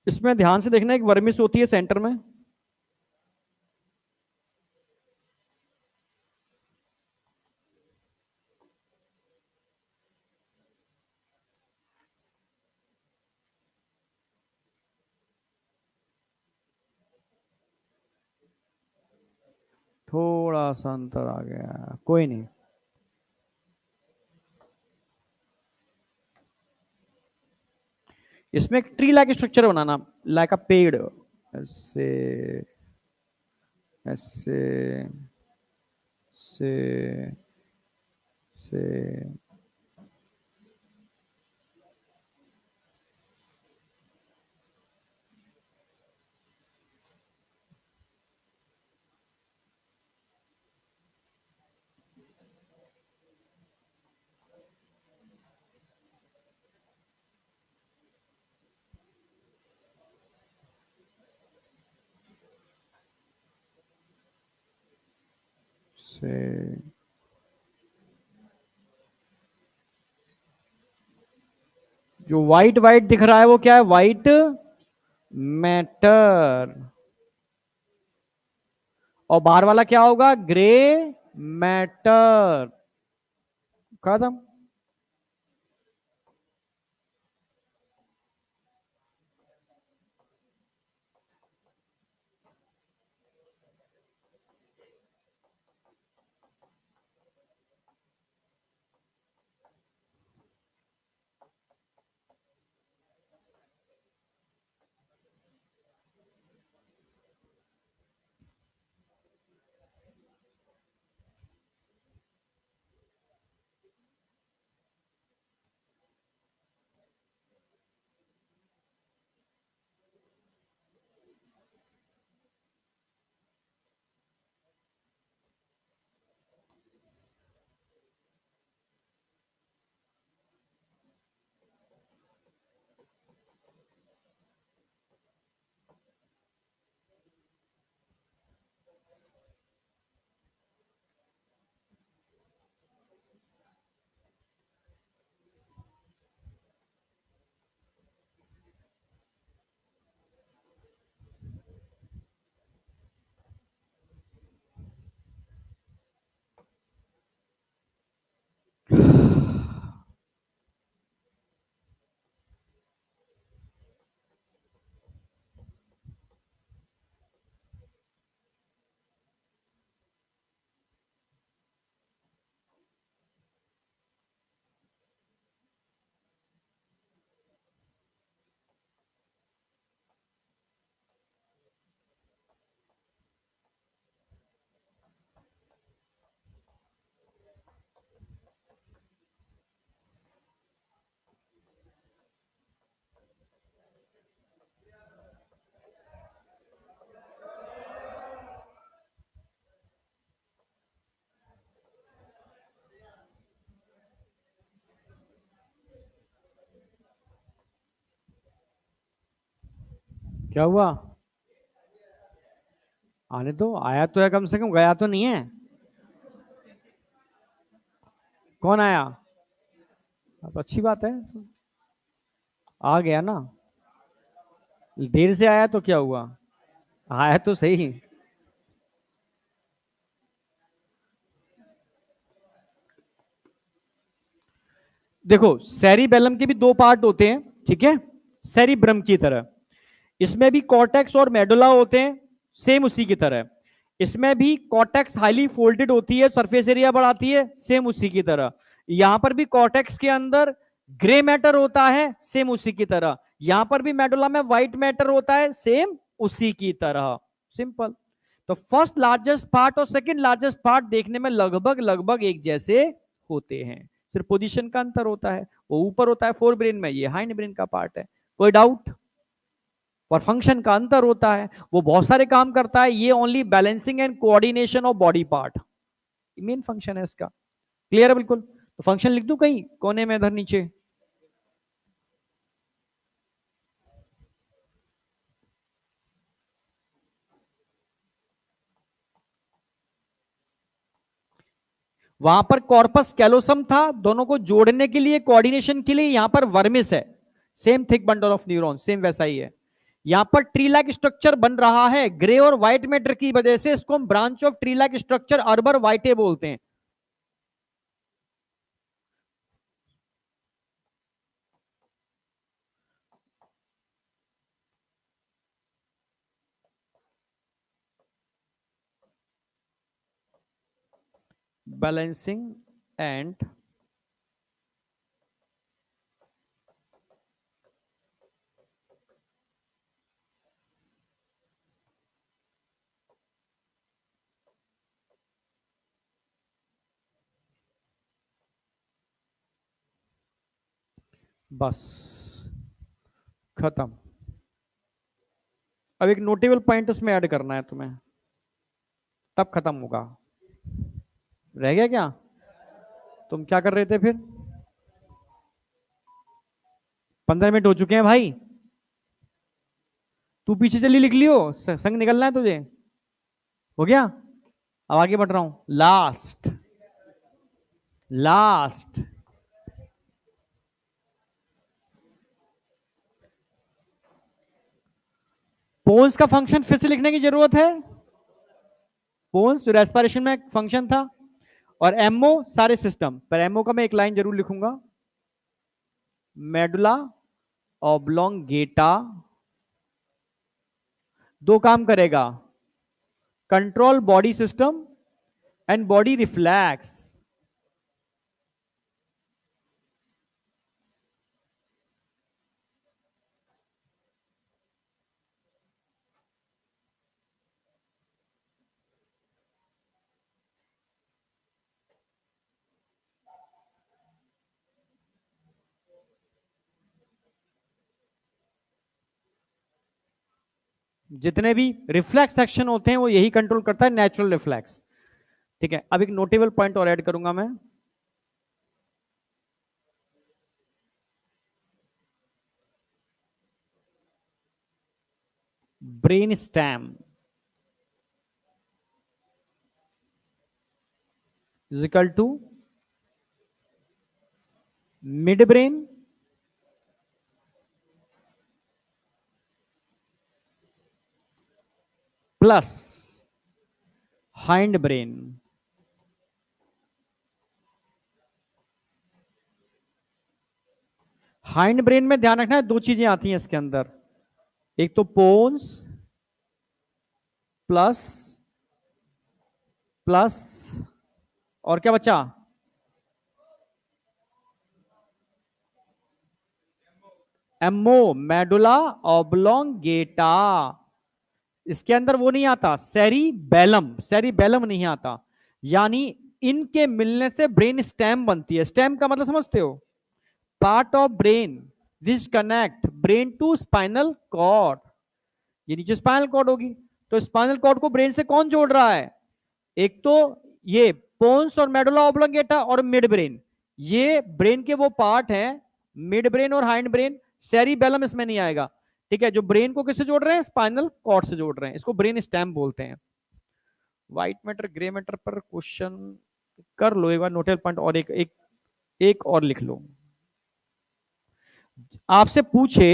इसमें ध्यान से देखना, एक वर्मिस होती है सेंटर में, थोड़ा सा अंतर आ गया, कोई नहीं। इसमें एक ट्री लाइक स्ट्रक्चर बनाना, लाइक अ पेड़, ऐसे ऐसे से से से जो व्हाइट व्हाइट दिख रहा है वो क्या है? White matter. और बाहर वाला क्या होगा? Grey matter. खत्म। क्या हुआ? आने दो, आया तो है, कम से कम गया तो नहीं है। कौन आया? अब अच्छी बात है। आ गया ना। देर से आया तो क्या हुआ? आया तो सही। देखो, सेरिबेलम के भी दो पार्ट होते हैं, ठीक है, सेरिब्रम की तरह। इसमें भी कॉर्टेक्स और मेडुला होते हैं, सेम उसी की तरह। इसमें भी कॉर्टेक्स हाईली फोल्डेड होती है, सरफेस एरिया बढ़ाती है, सेम उसी की तरह। यहां पर भी कॉर्टेक्स के अंदर ग्रे मैटर होता है, सेम उसी की तरह। यहां पर भी मेडुला में व्हाइट मैटर होता है, सेम उसी की तरह। सिंपल। तो फर्स्ट लार्जेस्ट पार्ट और सेकंड लार्जेस्ट पार्ट देखने में लगभग लगभग एक जैसे होते हैं, सिर्फ पोजीशन का अंतर होता है। वो ऊपर होता है फोर ब्रेन में, ये हाइंड ब्रेन का पार्ट है। कोई डाउट? और फंक्शन का अंतर होता है, वो बहुत सारे काम करता है, ये only balancing and coordination of body part, main function है इसका। क्लियर है बिल्कुल? तो फंक्शन लिख दूं कहीं कोने में इधर नीचे? वहां पर कॉर्पस कैलोसम था, दोनों को जोड़ने के लिए, कोऑर्डिनेशन के लिए। यहां पर वर्मिस है, same thick bundle of neuron, same वैसा ही है। यहां पर ट्री लाइक स्ट्रक्चर बन रहा है ग्रे और व्हाइट मैटर की वजह से, इसको हम branch of tree like structure arbor vitae बोलते हैं। बैलेंसिंग एंड बस, खत्म। अब एक नोटेबल पॉइंट उसमें ऐड करना है तुम्हें, तब खत्म होगा। रह गया क्या? तुम क्या कर रहे थे फिर? 15 मिनट हो चुके हैं भाई। तू पीछे चली लिख लियो, संग निकलना है तुझे। हो गया? अब आगे बढ़ रहा हूं। लास्ट, लास्ट पोन्स का फंक्शन फिर से लिखने की जरूरत है। पोन्स रेस्पिरेशन में फंक्शन था, और एमओ सारे सिस्टम पर। एमओ का मैं एक लाइन जरूर लिखूंगा, मेडुला ऑब्लोंगेटा दो काम करेगा, control body system and body reflex. जितने भी रिफ्लेक्स एक्शन होते हैं वो यही कंट्रोल करता है, नेचुरल रिफ्लेक्स। ठीक है, अब एक नोटेबल पॉइंट और ऐड करूंगा मैं। Brain stem is equal to mid brain plus hind brain. Hind brain में ध्यान रखना है, दो चीजें आती हैं इसके अंदर, एक तो पोन्स प्लस प्लस और क्या बचा, एमओ मेडुला ऑब्लोंगेटा। इसके अंदर वो नहीं आता, सेरिबेलम, सेरिबेलम नहीं आता। यानी इनके मिलने से ब्रेन स्टेम बनती है। स्टेम का मतलब समझते हो, part of brain which connect brain to spinal cord. ये नीचे स्पाइनल कॉर्ड होगी, तो स्पाइनल कॉर्ड को ब्रेन से कौन जोड़ रहा है, एक तो ये पोन्स और मेडुला ऑब्लोंगेटा और मिड ब्रेन। ये ब्रेन के वो पार्ट हैं, मिड ब्रेन और हाइंड ब्रेन। सेरिबेलम इसमें नहीं आएगा। ठीक है, जो ब्रेन को किससे जोड़ रहे हैं, स्पाइनल कॉर्ड से जोड़ रहे हैं, इसको ब्रेन स्टेम बोलते हैं। व्हाइट मैटर ग्रे मैटर पर क्वेश्चन कर लो एक बार, नोटेल पॉइंट और एक और लिख लो। आपसे पूछे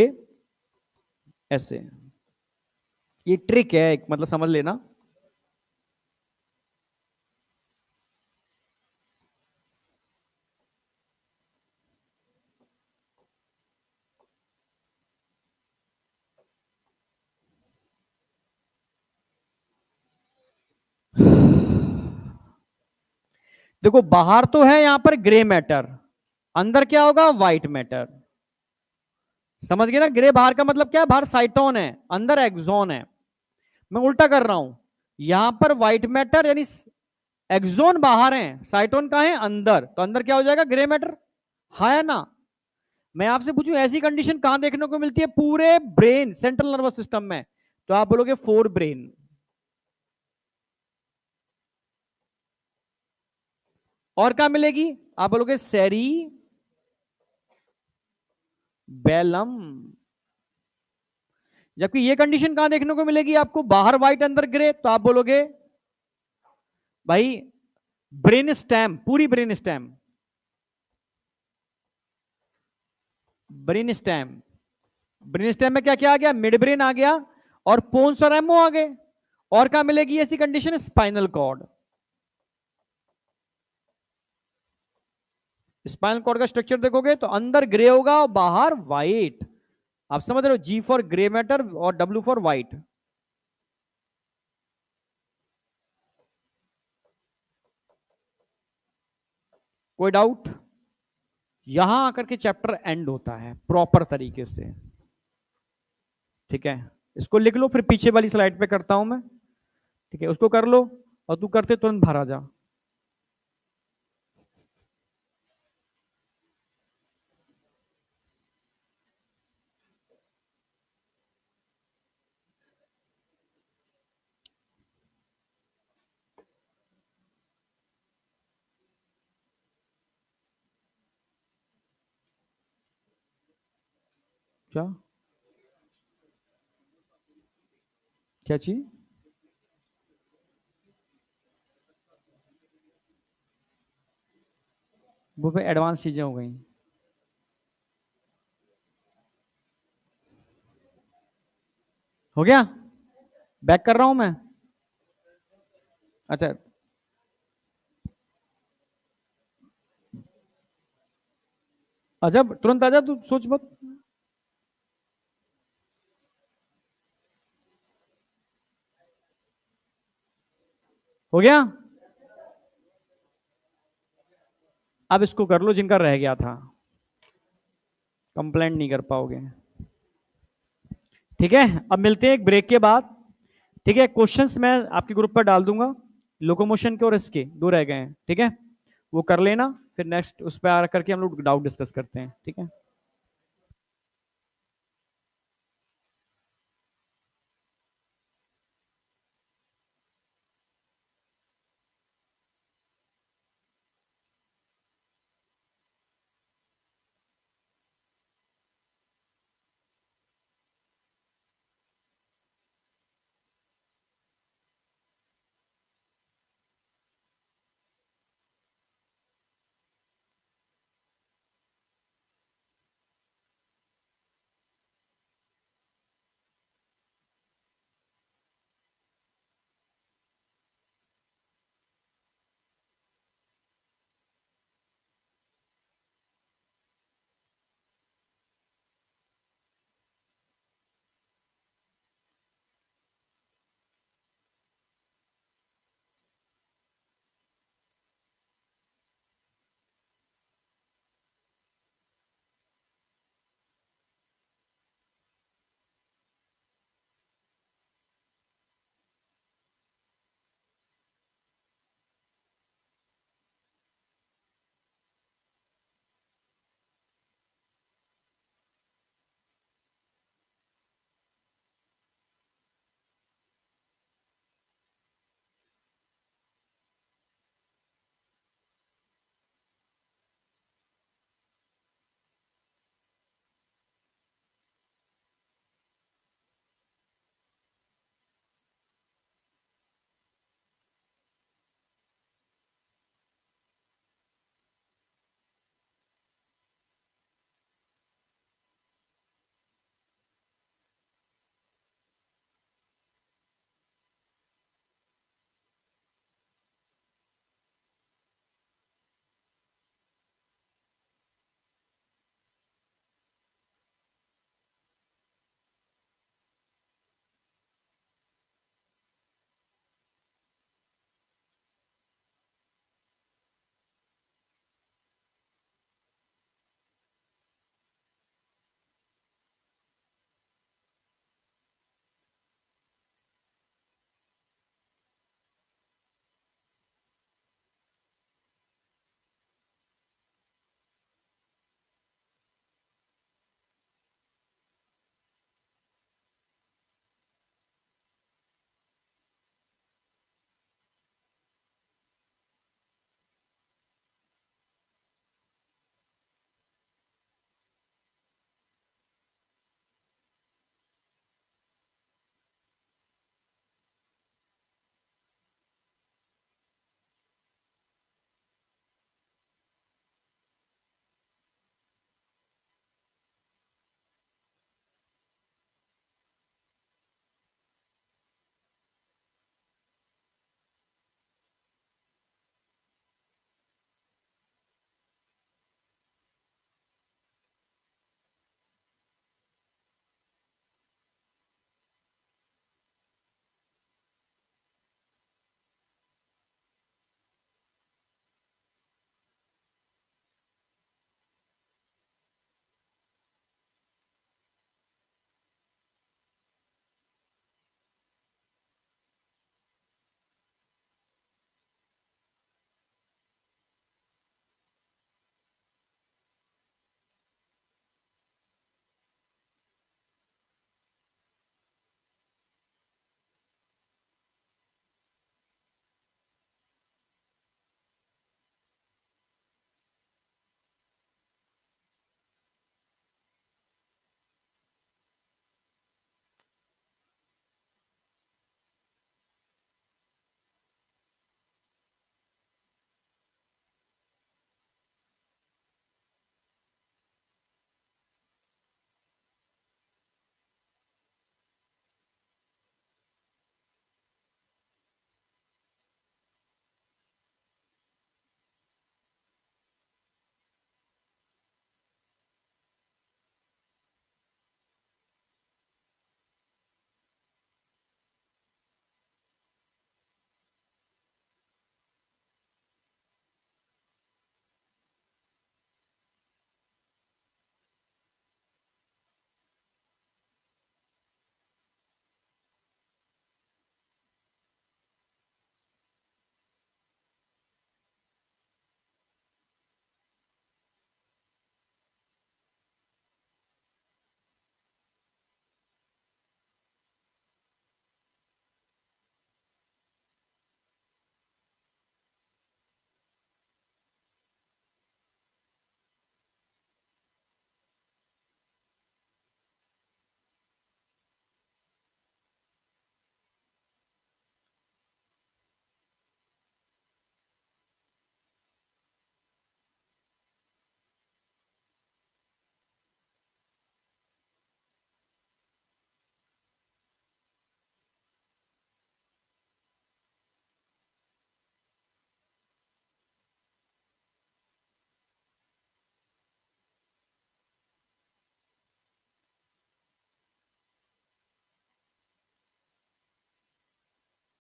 ऐसे, ये ट्रिक है एक, मतलब समझ लेना। देखो बाहर तो है यहां पर ग्रे मैटर, अंदर क्या होगा, व्हाइट मैटर। समझ गए ना, ग्रे बाहर का मतलब क्या है, बाहर साइटोन है, अंदर एक्सोन है। मैं उल्टा कर रहा हूं, यहां पर व्हाइट मैटर यानी एक्सोन बाहर है, साइटोन कहां है, अंदर, तो अंदर क्या हो जाएगा, ग्रे मैटर। हाँ है ना। मैं आपसे पूछूं ऐसी कंडीशन कहां देखने को मिलती है, पूरे ब्रेन सेंट्रल नर्वस सिस्टम में, तो आप बोलोगे फोर ब्रेन। और क्या मिलेगी, आप बोलोगे सेरी बेलम। जबकि ये कंडीशन कहां देखने को मिलेगी आपको, बाहर व्हाइट अंदर ग्रे, तो आप बोलोगे भाई ब्रेन स्टेम, पूरी brain stem, brain stem. Brain stem में क्या क्या आ गया, मिड ब्रेन आ गया और पोन्स और एमओ आ गए। और क्या मिलेगी ऐसी condition, spinal cord. Spinal cord का स्ट्रक्चर देखोगे तो अंदर ग्रे होगा और बाहर व्हाइट। आप समझ रहे हो, जी फॉर ग्रे मैटर और डब्ल्यू फॉर व्हाइट। कोई डाउट, यहां आकर के चैप्टर एंड होता है प्रॉपर तरीके से। ठीक है, इसको लिख लो, फिर पीछे वाली स्लाइड पे करता हूं मैं। ठीक है, उसको कर लो और तू करते तुरंत बाहर आ जा। क्या क्या चीज, वो पे एडवांस चीजें हो गई। हो गया, बैक कर रहा हूं मैं। अच्छा, अजब तुरंत आजा, तू सोच मत। हो गया, अब इसको कर लो जिनका रह गया था, कंप्लेंट नहीं कर पाओगे। ठीक है, अब मिलते हैं एक ब्रेक के बाद। ठीक है, क्वेश्चंस मैं आपके ग्रुप पर डाल दूंगा, लोकोमोशन के और इसके दो रह गए हैं। ठीक है, वो कर लेना, फिर नेक्स्ट उस पर आ करके हम लोग डाउट डिस्कस करते हैं। ठीक है।